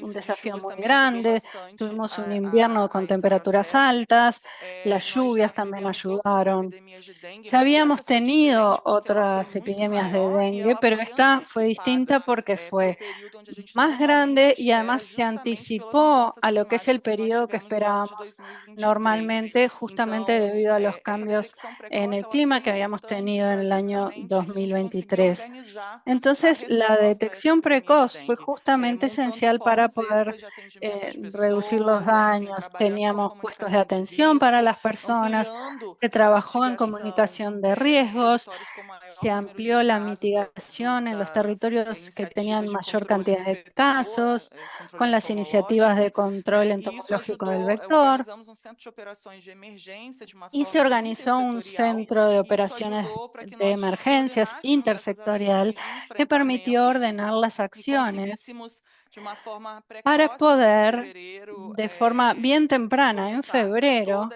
o un índice de desafío chuvas muy também ajudou grande. bastante Tuvimos un invierno con a esse temperaturas processo. altas, las Nós já lluvias también vivemos outras ayudaron. epidemias de dengue, Ya mas essa habíamos foi diferente tenido porque ela foi otras muito epidemias de maior e dengue, ela pero foi esta fue antecipada distinta porque para o fue período onde a gente más normalmente grande y espera, además se justamente pelas anticipó mudanças a lo que es el climáticas que nós periodo que tivemos durante estábamos normalmente, justamente debido a los cambios en el clima que habíamos tenido en el año 2023. Entonces, la detección precoz fue justamente esencial para poder reducir los daños. Teníamos puestos de atención para las personas, se trabajó en comunicación de riesgos, se amplió la mitigación en los territorios que tenían mayor cantidad de casos, con las iniciativas de control entomológico del vector, y se organizó un centro de operaciones de emergencias intersectorial que permitió ordenar las acciones para poder, de forma bien temprana, en febrero,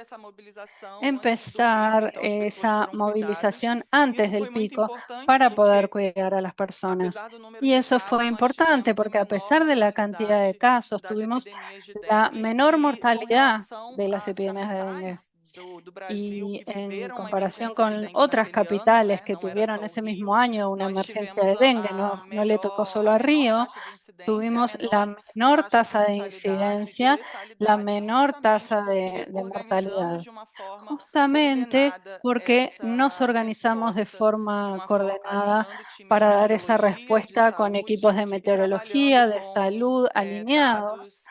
empezar esa movilización antes del pico para poder cuidar a las personas. Y eso fue importante porque a pesar de la cantidad de casos, tuvimos la menor mortalidad de las epidemias de dengue. Y en comparación con otras capitales que tuvieron ese mismo año una emergencia de dengue, no le tocó solo a Río, tuvimos la menor tasa de incidencia, la menor tasa de mortalidad, justamente porque nos organizamos de forma coordenada para dar esa respuesta con equipos de meteorología, de salud alineados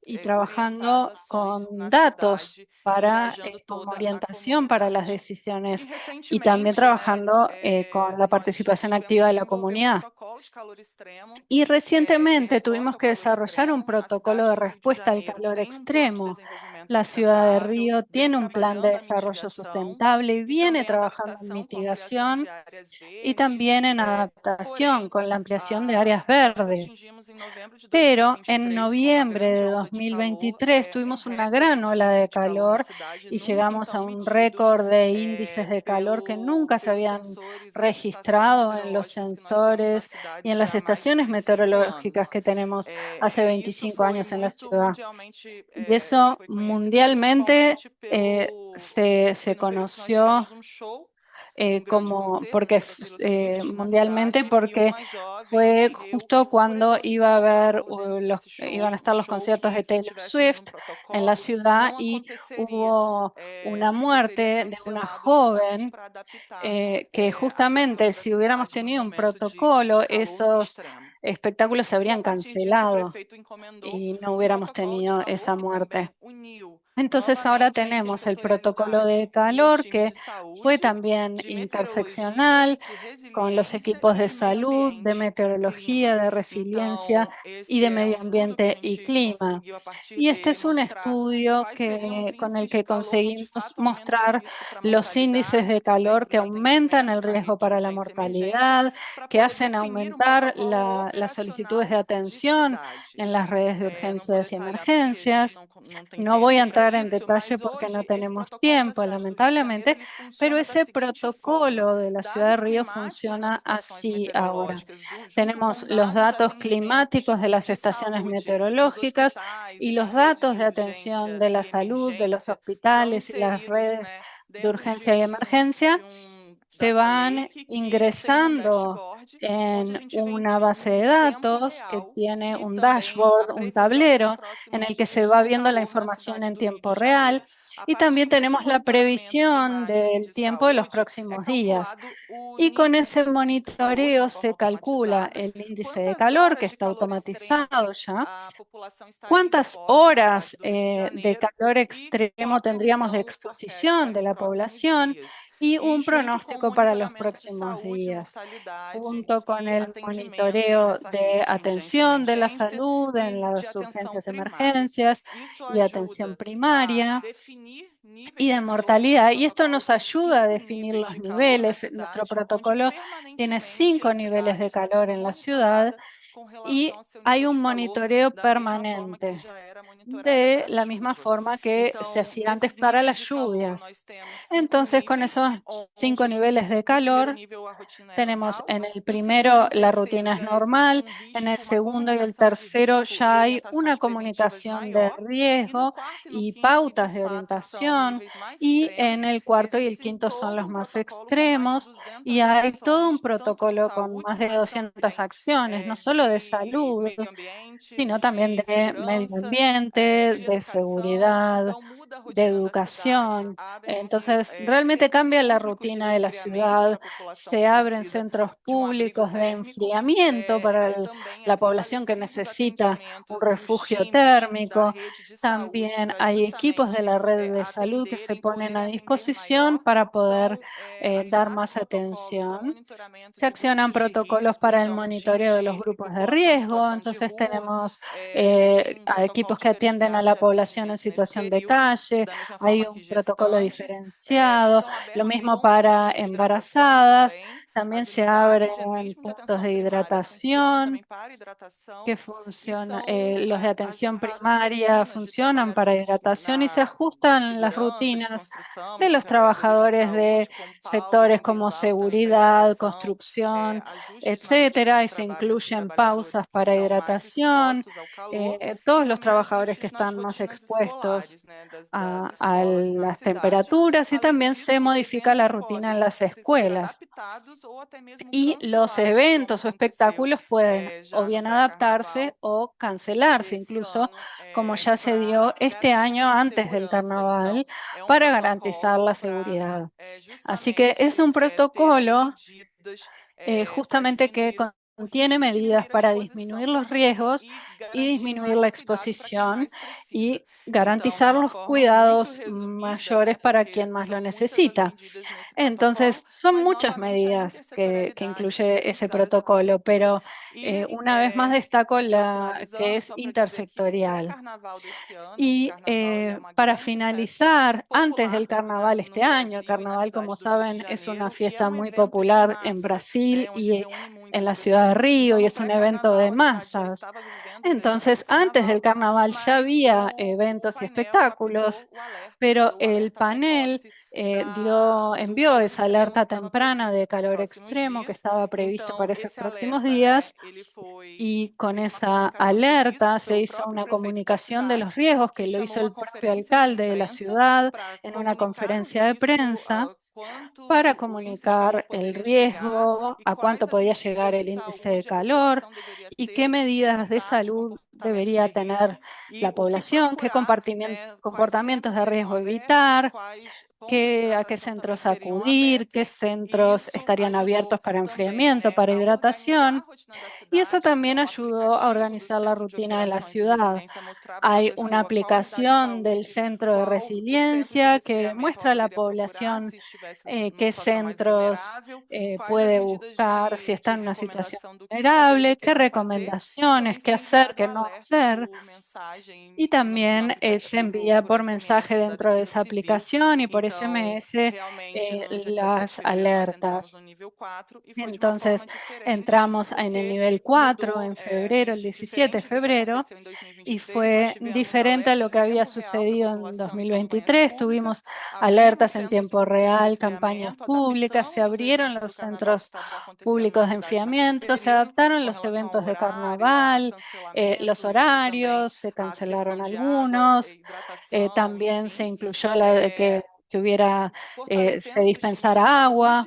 y trabajando con datos para, como orientación para las decisiones y también trabajando con la participación activa de la comunidad. Y recientemente tuvimos que desarrollar un protocolo de respuesta al calor extremo. La ciudad de Río tiene un plan de desarrollo sustentable y viene trabajando en mitigación y también en adaptación con la ampliación de áreas verdes. Pero en noviembre de 2023 tuvimos una gran ola de calor y llegamos a un récord de índices de calor que nunca se habían registrado en los sensores y en las estaciones meteorológicas que tenemos hace 25 años en la ciudad. Y eso mundialmente se conoció mundialmente porque fue justo cuando iban a estar los conciertos de Taylor Swift en la ciudad y hubo una muerte de una joven que justamente si hubiéramos tenido un protocolo, esos espectáculos se habrían cancelado y no hubiéramos tenido esa muerte. Entonces ahora tenemos el protocolo de calor que fue también interseccional con los equipos de salud, de meteorología, de resiliencia y de medio ambiente y clima. Y este es un estudio con el que conseguimos mostrar los índices de calor que aumentan el riesgo para la mortalidad, que hacen aumentar las solicitudes de atención en las redes de urgencias y emergencias. No voy a entrar en detalle porque no tenemos tiempo, lamentablemente, pero ese protocolo de la ciudad de Río funciona así ahora. Tenemos los datos climáticos de las estaciones meteorológicas y los datos de atención de la salud, de los hospitales y las redes de urgencia y emergencia se van ingresando en una base de datos que tiene un dashboard, un tablero en el que se va viendo la información en tiempo real y también tenemos la previsión del tiempo de los próximos días. Y con ese monitoreo se calcula el índice de calor que está automatizado ya, cuántas horas de calor extremo tendríamos de exposición de la población y un pronóstico para los próximos días, junto con el monitoreo de atención de la salud en las urgencias de emergencias y atención primaria y de mortalidad. Y esto nos ayuda a definir los niveles. Nuestro protocolo tiene 5 niveles de calor en la ciudad y hay un monitoreo permanente, de la misma forma que se hacía antes para las lluvias. Entonces, con esos 5 niveles de calor, tenemos en el primero la rutina es normal, en el segundo y el tercero ya hay una comunicación de riesgo y pautas de orientación, y en el cuarto y el quinto son los más extremos y hay todo un protocolo con más de 200 acciones, no solo de salud, sino también de medio ambiente, ambiente, de seguridad, de educación. Entonces, realmente cambia la rutina de la ciudad, se abren centros públicos de enfriamiento para la población que necesita un refugio térmico. También hay equipos de la red de salud que se ponen a disposición para poder dar más atención. Se accionan protocolos para el monitoreo de los grupos de riesgo, entonces tenemos a equipos que atienden a la población en situación de calle, hay un protocolo diferenciado, lo mismo para embarazadas, también se abren puntos de hidratación que funcionan, los de atención primaria funcionan para hidratación y se ajustan las rutinas de los trabajadores de sectores como seguridad, construcción, etcétera, y se incluyen pausas para hidratación. Todos los trabajadores que están más expuestos a las temperaturas y también se modifica la rutina en las escuelas. Y los eventos o espectáculos pueden o bien adaptarse o cancelarse, incluso como ya se dio este año antes del carnaval, para garantizar la seguridad. Así que es un protocolo justamente que contiene medidas para disminuir los riesgos y disminuir la exposición y garantizar los cuidados mayores para quien más lo necesita. Entonces, son muchas medidas que incluye ese protocolo, pero una vez más destaco la que es intersectorial. Y para finalizar, antes del carnaval este año, el carnaval, como saben, es una fiesta muy popular en Brasil y en la ciudad de Río y es un evento de masas. Entonces, antes del carnaval ya había eventos y espectáculos, pero el panel envió esa alerta temprana de calor extremo que estaba previsto para esos próximos días y con esa alerta se hizo una comunicación de los riesgos que lo hizo el propio alcalde de la ciudad en una conferencia de prensa para comunicar el riesgo, a cuánto podía llegar el índice de calor y qué medidas de salud debería tener la población, qué comportamientos de riesgo evitar, a qué centros acudir, qué centros estarían abiertos para enfriamiento, para hidratación. Y eso también ayudó a organizar la rutina de la ciudad. Hay una aplicación del Centro de Resiliencia que muestra a la población qué centros puede buscar si está en una situación vulnerable, qué recomendaciones, qué hacer, qué no hacer. Y también se envía por mensaje dentro de esa aplicación y por SMS las alertas. Entonces, entramos en el nivel 4 en febrero, el 17 de febrero, y fue diferente a lo que había sucedido en 2023. Tuvimos alertas en tiempo real, campañas públicas, se abrieron los centros públicos de enfriamiento, se adaptaron los eventos de carnaval, los horarios, se cancelaron algunos, también se incluyó la de que hubiera, se dispensara agua,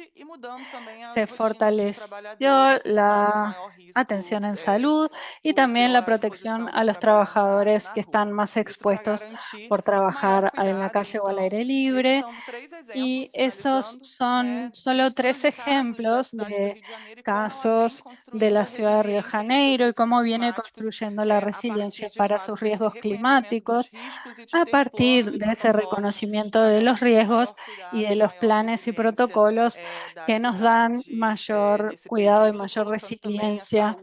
se fortaleció la atención en salud y también la protección a los trabajadores que están más expuestos por trabajar en la calle o al aire libre. Y esos son solo 3 ejemplos de casos de la ciudad de Río de Janeiro y cómo viene construyendo la resiliencia para sus riesgos climáticos a partir de ese reconocimiento de los riesgos y de los planes y protocolos que nos dan mayor cuidado y mayor resiliencia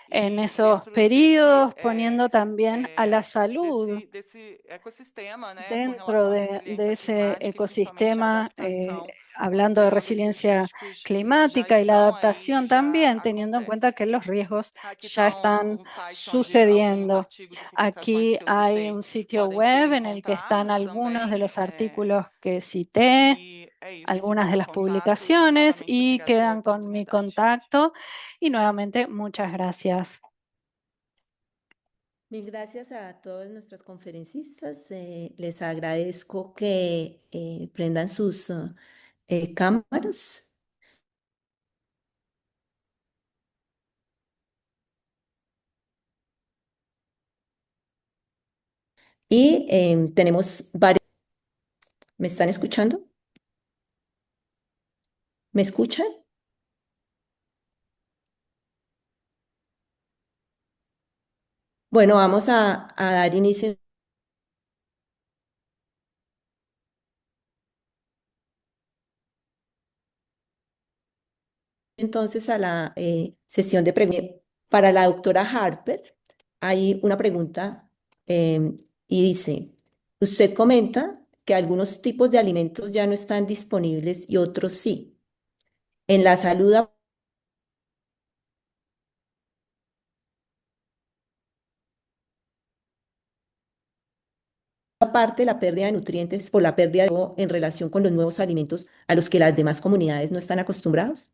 en esos periodos, poniendo también a la salud dentro de ese ecosistema, hablando de resiliencia climática y la adaptación también, teniendo en cuenta que los riesgos ya están sucediendo. Aquí hay un sitio web en el que están algunos de los artículos que cité, algunas de las publicaciones y quedan con mi contacto. Y nuevamente, muchas gracias. Mil gracias a todos nuestros conferencistas. Les agradezco que prendan sus cámaras. Y tenemos varios. ¿Me están escuchando? ¿Me escuchan? Bueno, vamos a dar inicio entonces a la sesión de preguntas. Para la doctora Harper, hay una pregunta y dice, usted comenta que algunos tipos de alimentos ya no están disponibles y otros sí. En la salud, aparte la pérdida de nutrientes por la pérdida en relación con los nuevos alimentos a los que las demás comunidades no están acostumbrados.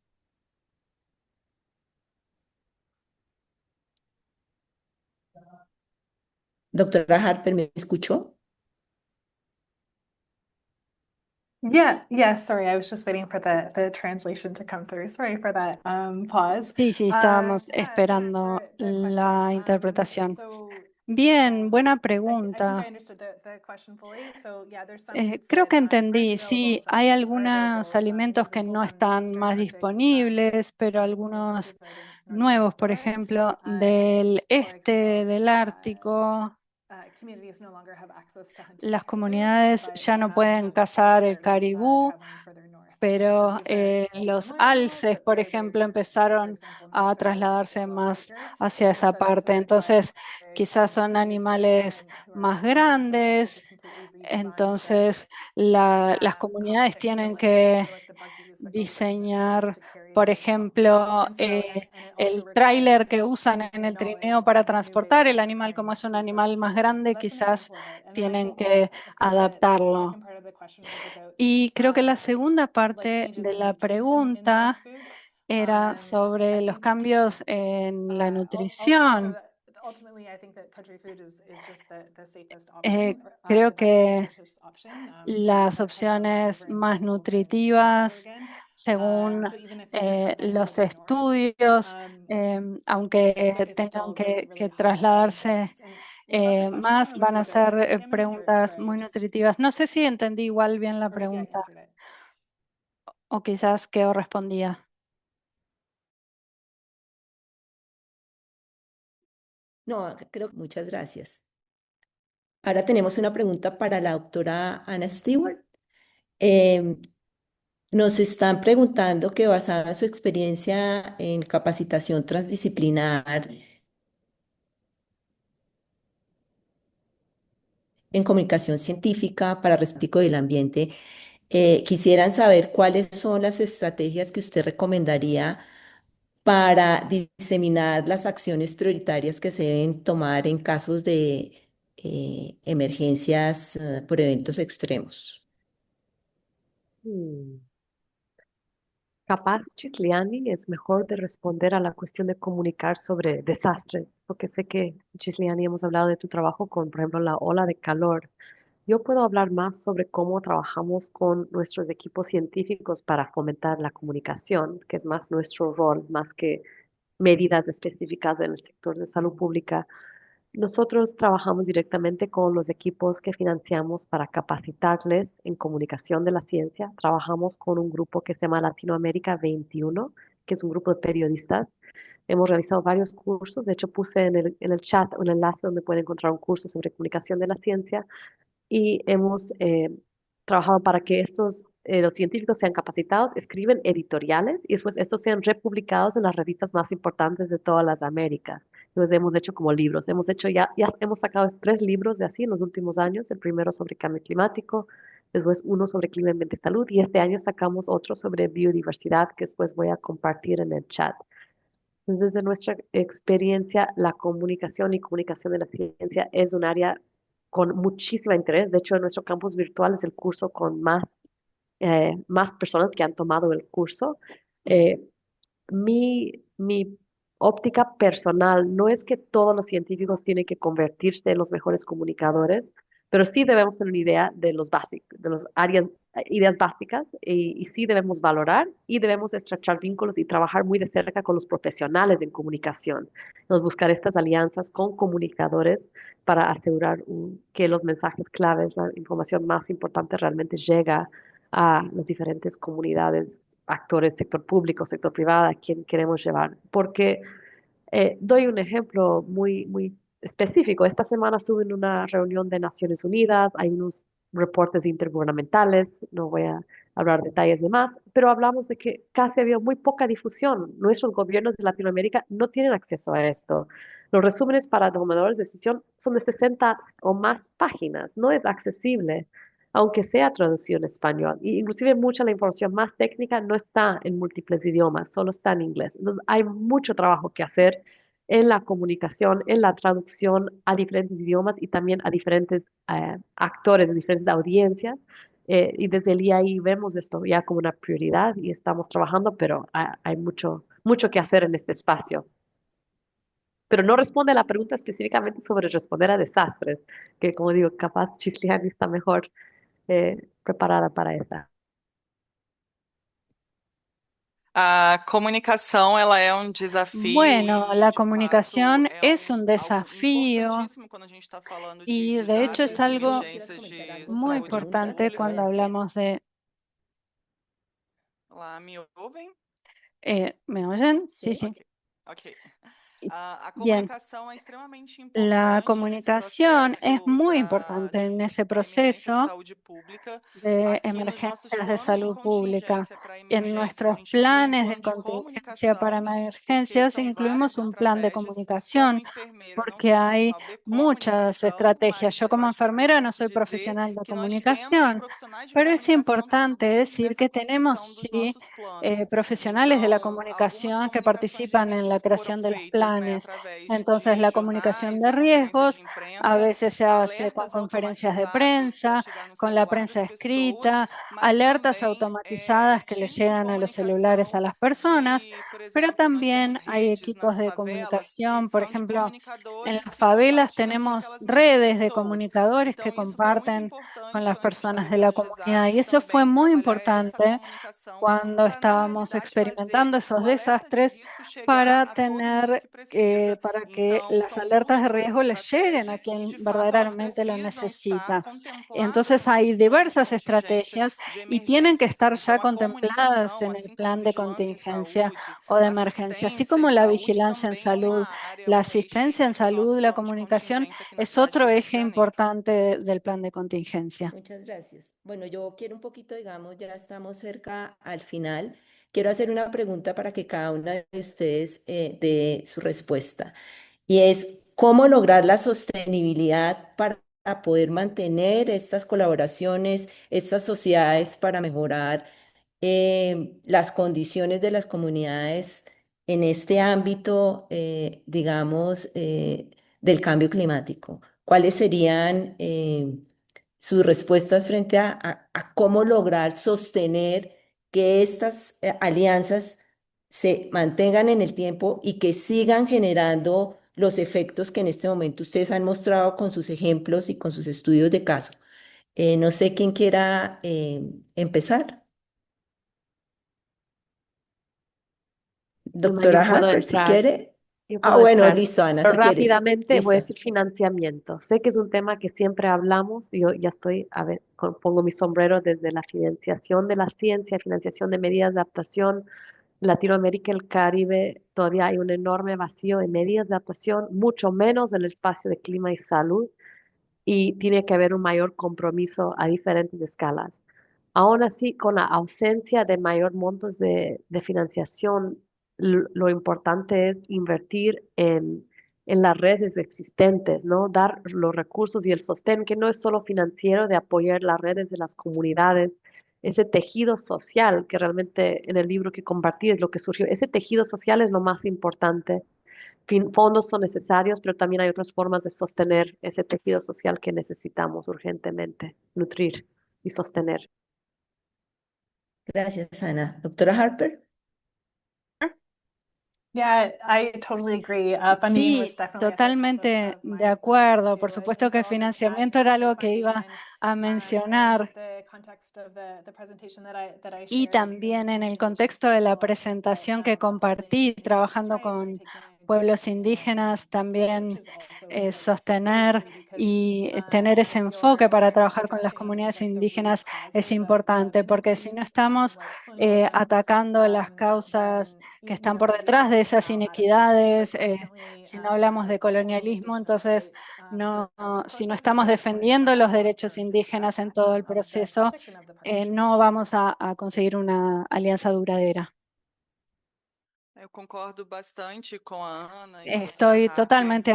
Doctora Harper, ¿me escuchó? Yeah, sorry, I was just waiting for the translation to come through. Sorry for that pause. Sí, estábamos Yeah, thanks esperando for the question. la interpretación. So Bien, buena I think I pregunta. understood the question fully. So yeah, there's some foods Creo that que aren't entendí. available, Sí, some hay foods that are algunos available. An alimentos que example no from están Eastern más Arctic, disponibles, pero maple algunos seafood in North nuevos, por Dakota. ejemplo, And del for este example, del Ártico, communities no longer have access to hunting las caribou, comunidades but ya no pueden have slowly cazar el started caribú, traveling further north. So pero these are two los similar animals, alces, but por very, very ejemplo, different. So for empezaron example, a muskrat is trasladarse a lot más bigger. hacia And esa so this parte. is required Entonces, quizás son communities where there are animales men who más are hunting for food to grandes. completely redesign Entonces, las comunidades politics tienen in there. que So like the buggies that go from the city diseñar, to carry por meat. ejemplo, And so, and it also el requires tráiler que usan en new el knowledge trineo para and new transportar ways el of animal, como preparing es un food animal for más them. So grande, that's an quizás example of it. And then I tienen think que the adaptarlo. second part of the question was about Y creo que la segunda like parte changes de in la nutrients in fast pregunta foods. era I sobre los think cambios en la so nutrición. that ultimately I think that country food is just the safest option, Creo the best que nutritious option. So it's las hard saying that opciones over and más over and over nutritivas, again. según So even if foods are traveling los further north, estudios, aunque it's tengan still really, que really high in trasladarse nutrients. And was that the question? más, It was van a about ser contaminants, or preguntas sorry, muy nutritivas. No sé si entendí igual bien la or maybe I pregunta answered it. o quizás quedó respondida. No, creo que muchas gracias. Ahora tenemos una pregunta para la doctora Anna Stewart. Nos están preguntando que basada en su experiencia en capacitación transdisciplinar en comunicación científica para respecto del ambiente, quisieran saber cuáles son las estrategias que usted recomendaría para diseminar las acciones prioritarias que se deben tomar en casos de emergencias por eventos extremos. Hmm. Capaz, Gisliani, es mejor de responder a la cuestión de comunicar sobre desastres, porque sé que, Gisliani, hemos hablado de tu trabajo con, por ejemplo, la ola de calor. Yo puedo hablar más sobre cómo trabajamos con nuestros equipos científicos para fomentar la comunicación, que es más nuestro rol, más que medidas específicas en el sector de salud pública. Nosotros trabajamos directamente con los equipos que financiamos para capacitarles en comunicación de la ciencia. Trabajamos con un grupo que se llama Latinoamérica 21, que es un grupo de periodistas. Hemos realizado varios cursos. De hecho, puse en el chat un enlace donde pueden encontrar un curso sobre comunicación de la ciencia y hemos trabajado para que los científicos sean capacitados, escriben editoriales y después estos sean republicados en las revistas más importantes de todas las Américas. Entonces hemos hecho como libros, ya hemos sacado 3 libros de así en los últimos años, el primero sobre cambio climático, después uno sobre clima, ambiente y salud y este año sacamos otro sobre biodiversidad que después voy a compartir en el chat. Entonces, desde nuestra experiencia, la comunicación y comunicación de la ciencia es un área con muchísimo interés. De hecho, en nuestro campus virtual es el curso con más personas que han tomado el curso. Eh, mi óptica personal no es que todos los científicos tienen que convertirse en los mejores comunicadores, pero sí debemos tener una idea de los básicos, de los áreas ideas básicas y sí debemos valorar y debemos estrechar vínculos y trabajar muy de cerca con los profesionales en comunicación. Nos buscar estas alianzas con comunicadores para asegurar que los mensajes claves, la información más importante realmente llega a las diferentes comunidades, actores, sector público, sector privado, a quien queremos llevar. Porque doy un ejemplo muy específico. Esta semana estuve en una reunión de Naciones Unidas, hay unos reportes intergubernamentales, no voy a hablar detalles de más, pero hablamos de que casi había muy poca difusión. Nuestros gobiernos de Latinoamérica no tienen acceso a esto. Los resúmenes para tomadores de decisión son de 60 o más páginas, no es accesible, aunque sea traducido en español. Y inclusive mucha de la información más técnica no está en múltiples idiomas, solo está en inglés. Entonces hay mucho trabajo que hacer en la comunicación, en la traducción a diferentes idiomas y también a diferentes actores, de diferentes audiencias. Y desde el IAI vemos esto ya como una prioridad y estamos trabajando, pero hay mucho que hacer en este espacio. Pero no responde a la pregunta específicamente sobre responder a desastres, que como digo, capaz Chisliani está mejor preparada para esa. A comunicação, ela é um desafio Bueno, e, la de fato, comunicación é es un algo desafío importantíssimo quando a gente está falando de y de hecho es desastres e algo ¿Quieras emergências comentar de algo con muy la saúde pregunta? ¿Te importante cuando pública. parece? hablamos de... Olá, me ouvem? ¿Me oyen? Sí, Sí. sí. Ok, ok. A Bien. comunicação é extremamente La importante nesse comunicación es processo muy importante de en ese emergência de proceso saúde pública. de Aqui nos nossos emergencias de planos de salud pública. contingência para En emergências, a nuestros gente inclui planes de plano de contingencia para comunicação, porque emergencias são várias incluimos un plan de estratégias. Como comunicación enfermeira, não porque só vou hay saber muchas comunicação, estrategias. mas Yo eu como acho que é enfermera no importante soy dizer profesional de que nós temos comunicación, profissionais de pero es comunicação importante também decir nessa que tenemos construção dos sí nossos planos. profesionales de la Então, algumas comunicación que comunicações de participan en la riscos foram creación de los feitas, né, planes. através Entonces, de la comunicación jornais de e conferências de riesgos a imprensa, veces se hace con alertas conferencias de automatizados para prensa, chegar no con la celular das prensa pessoas, escrita, mas alertas também automatizadas que le times de llegan a los celulares a comunicação las personas, de, por pero exemplo, nós temos también hay redes equipos nas de favelas que comunicación. Por são de ejemplo, en comunicadores las que favelas compartilham com tenemos aquelas mesmas redes de pessoas. comunicadores que Então, isso foi muito comparten con importante las quando a gente estava personas em de la planos de comunidad. Y desastres eso fue também, muy trabalhar essa importante comunicação cuando para, na estábamos realidade, fazer experimentando esos o alerta de desastres risco chegar para a todo mundo tener, que precisa. para que Então, las são alertas de múltiplas riesgo les lleguen a estratégias e, quien de fato, elas verdaderamente lo precisam estar necesita. contempladas Entonces no nosso hay plano de diversas contingência estrategias de y tienen que emergências. estar ya Então, a contempladas comunicação, en el assim como plan de vigilância em contingencia saúde, o de emergencia, así assistência em como la saúde, vigilancia en também é salud, uma área, la um eixo asistencia en do nosso salud, la plano de comunicación contingência aqui na es cidade otro do Rio de eje Janeiro. importante del plan de contingencia. Muchas gracias. Bueno, yo quiero un poquito, digamos, ya estamos cerca al final. Quiero hacer una pregunta para que cada una de ustedes dé su respuesta. Y es, ¿cómo lograr la sostenibilidad para poder mantener estas colaboraciones, estas sociedades para mejorar las condiciones de las comunidades en este ámbito, digamos, del cambio climático? ¿Cuáles serían sus respuestas frente a cómo lograr sostener que estas alianzas se mantengan en el tiempo y que sigan generando los efectos que en este momento ustedes han mostrado con sus ejemplos y con sus estudios de caso? No sé quién quiera empezar. Vilma, Doctora Harper, si quiere. yo Ah, puedo bueno, entrar. listo, Ana, Pero si quieres. rápidamente voy a Listo. decir financiamiento. Sé que es un tema que siempre hablamos. Yo ya estoy, a ver, pongo mi sombrero desde la financiación de la ciencia, financiación de medidas de adaptación. Latinoamérica y el Caribe todavía hay un enorme vacío en medidas de adaptación, mucho menos en el espacio de clima y salud, y tiene que haber un mayor compromiso a diferentes escalas. Aún así, con la ausencia de mayor montos de financiación, lo importante es invertir en las redes existentes, ¿no? Dar los recursos y el sostén, que no es solo financiero, de apoyar las redes de las comunidades, ese tejido social que realmente en el libro que compartí es lo que surgió. Ese tejido social es lo más importante. Fondos son necesarios, pero también hay otras formas de sostener ese tejido social que necesitamos urgentemente nutrir y sostener. Gracias, Ana. Doctora Harper. Yeah, I totally agree. Funding was Sí, definitely at the top totalmente of de my list acuerdo. too. Por supuesto And que so el I'll just add financiamiento to era that. So algo que funding iba and a in mencionar. the context of the presentation that I Y shared, you know, también en el inclusion was just contexto de la critical. I think that presentación que compartí, upholding indigenous trabajando rights and con taking pueblos taking indígenas, that approach también is also really, really sostener key because y tener ese enfoque para trabajar con las addressing comunidades like the root indígenas es causes of importante, the porque si no inequities estamos white colonialism, atacando las causas then que you están know por we need to detrás de think esas about adaptation. So inequidades, constantly si no hablamos de upholding colonialismo, indigenous entonces rights si throughout the no process is estamos very important defendiendo los for derechos long-term indígenas success en todo el of the proceso, project and of the partnerships. no vamos a conseguir una alianza duradera. Eu concordo bastante com a Ana e com a doutora Estoy Harper, totalmente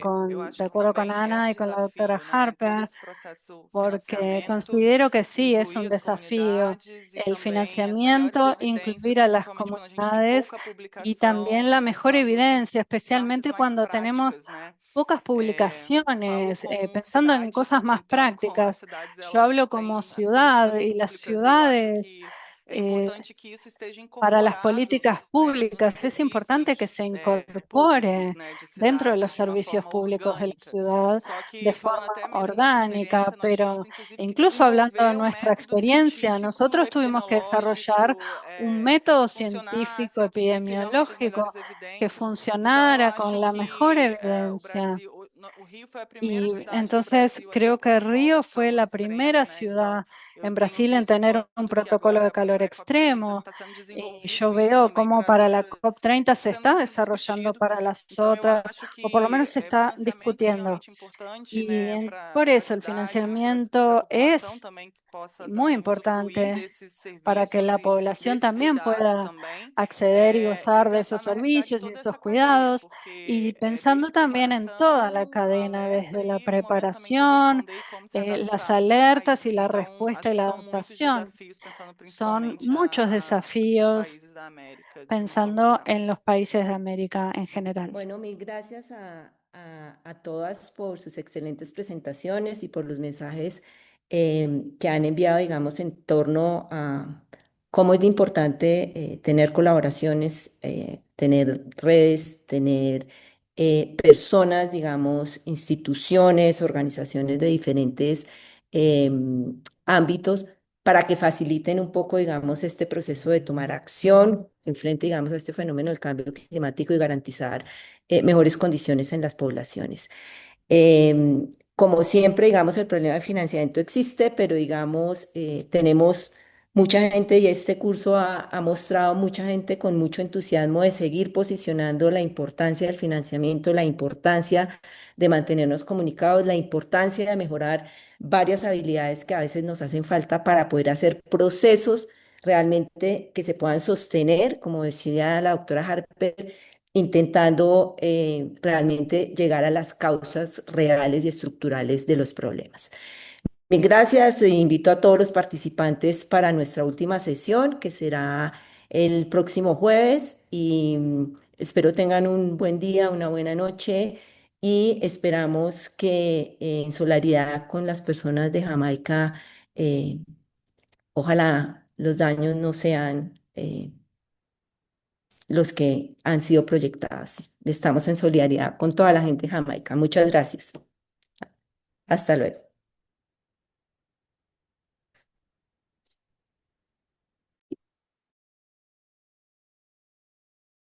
porque eu de acho que acuerdo con também é um Ana y con la doctora desafío, né? Todo Harper, esse processo porque financiamento, considero que sí es un incluir as desafío comunidades e el também as melhores financiamiento, incluir evidências, a las principalmente quando a gente tem comunidades pouca y también publicação la e mejor pensando em evidencia, partes especialmente mais cuando tenemos práticas, né? pocas Falo publicaciones, como pensando en cidade, cosas más então como as prácticas. cidades Yo elas hablo como têm as ciudad políticas y las públicas, eu acho ciudades que é eh, importante que isso esteja para las incorporado, políticas né, nos públicas es importante que serviços se públicos, incorpore né, de dentro de cidade los de uma servicios forma públicos de la orgânica. ciudad Só de que falando forma até mesmo dessa orgánica, experiência, nós tivemos pero inclusive que incluso hablando de desenvolver um nuestra método experiencia, científico nosotros tuvimos que desarrollar epidemiológico un método que científico funcionasse, que visse realmente as epidemiológico melhores que evidências. Então eu funcionara con acho la mejor que o evidencia. Brasil, o Rio foi a primeira Y cidade do entonces Brasil a ter o creo que Río fue protocolo la extremo, primera né? Então ciudad eu en tenho Brasil en visto tener un quanto que protocolo de agora calor para a COP30 extremo. está sendo Y desenvolvido yo isso veo também cómo para as para la outras, COP30 se sendo está desarrollando discutido. para las Então eu otras, acho o por lo que menos se está financiamento é discutiendo. extremamente importante, Y né, por para as eso el cidades, para a financiamiento população es também que possa muy também usufruir importante desses para que serviços la e población desse también cuidado pueda também, acceder y e gozar de pensar esos na realidade servicios y toda esos essa cadeia, cuidados, porque y pensando desde también en toda la preparação, cadena, alerta desde la e no momento também de preparación, responder e como se las adaptar a alertas y isso. la Então, respuesta acho y que la são muitos adaptación. desafios, pensando Son principalmente muchos os desafíos países da América de uma forma pensando geral. en los países de América en general. Bueno, mil gracias a todas por sus excelentes presentaciones y por los mensajes que han enviado, digamos, en torno a cómo es de importante tener colaboraciones, tener redes, tener personas, digamos, instituciones, organizaciones de diferentes ámbitos para que faciliten un poco, digamos, este proceso de tomar acción en frente, digamos, a este fenómeno del cambio climático y garantizar mejores condiciones en las poblaciones. Como siempre, digamos, el problema de financiamiento existe, pero digamos, tenemos mucha gente y este curso ha mostrado mucha gente con mucho entusiasmo de seguir posicionando la importancia del financiamiento, la importancia de mantenernos comunicados, la importancia de mejorar varias habilidades que a veces nos hacen falta para poder hacer procesos realmente que se puedan sostener, como decía la doctora Harper, intentando realmente llegar a las causas reales y estructurales de los problemas. Bien, gracias. Invito a todos los participantes para nuestra última sesión, que será el próximo jueves, y espero tengan un buen día, una buena noche, y esperamos que en solidaridad con las personas de Jamaica, ojalá los daños no sean los que han sido proyectados. Estamos en solidaridad con toda la gente de Jamaica. Muchas gracias. Hasta luego.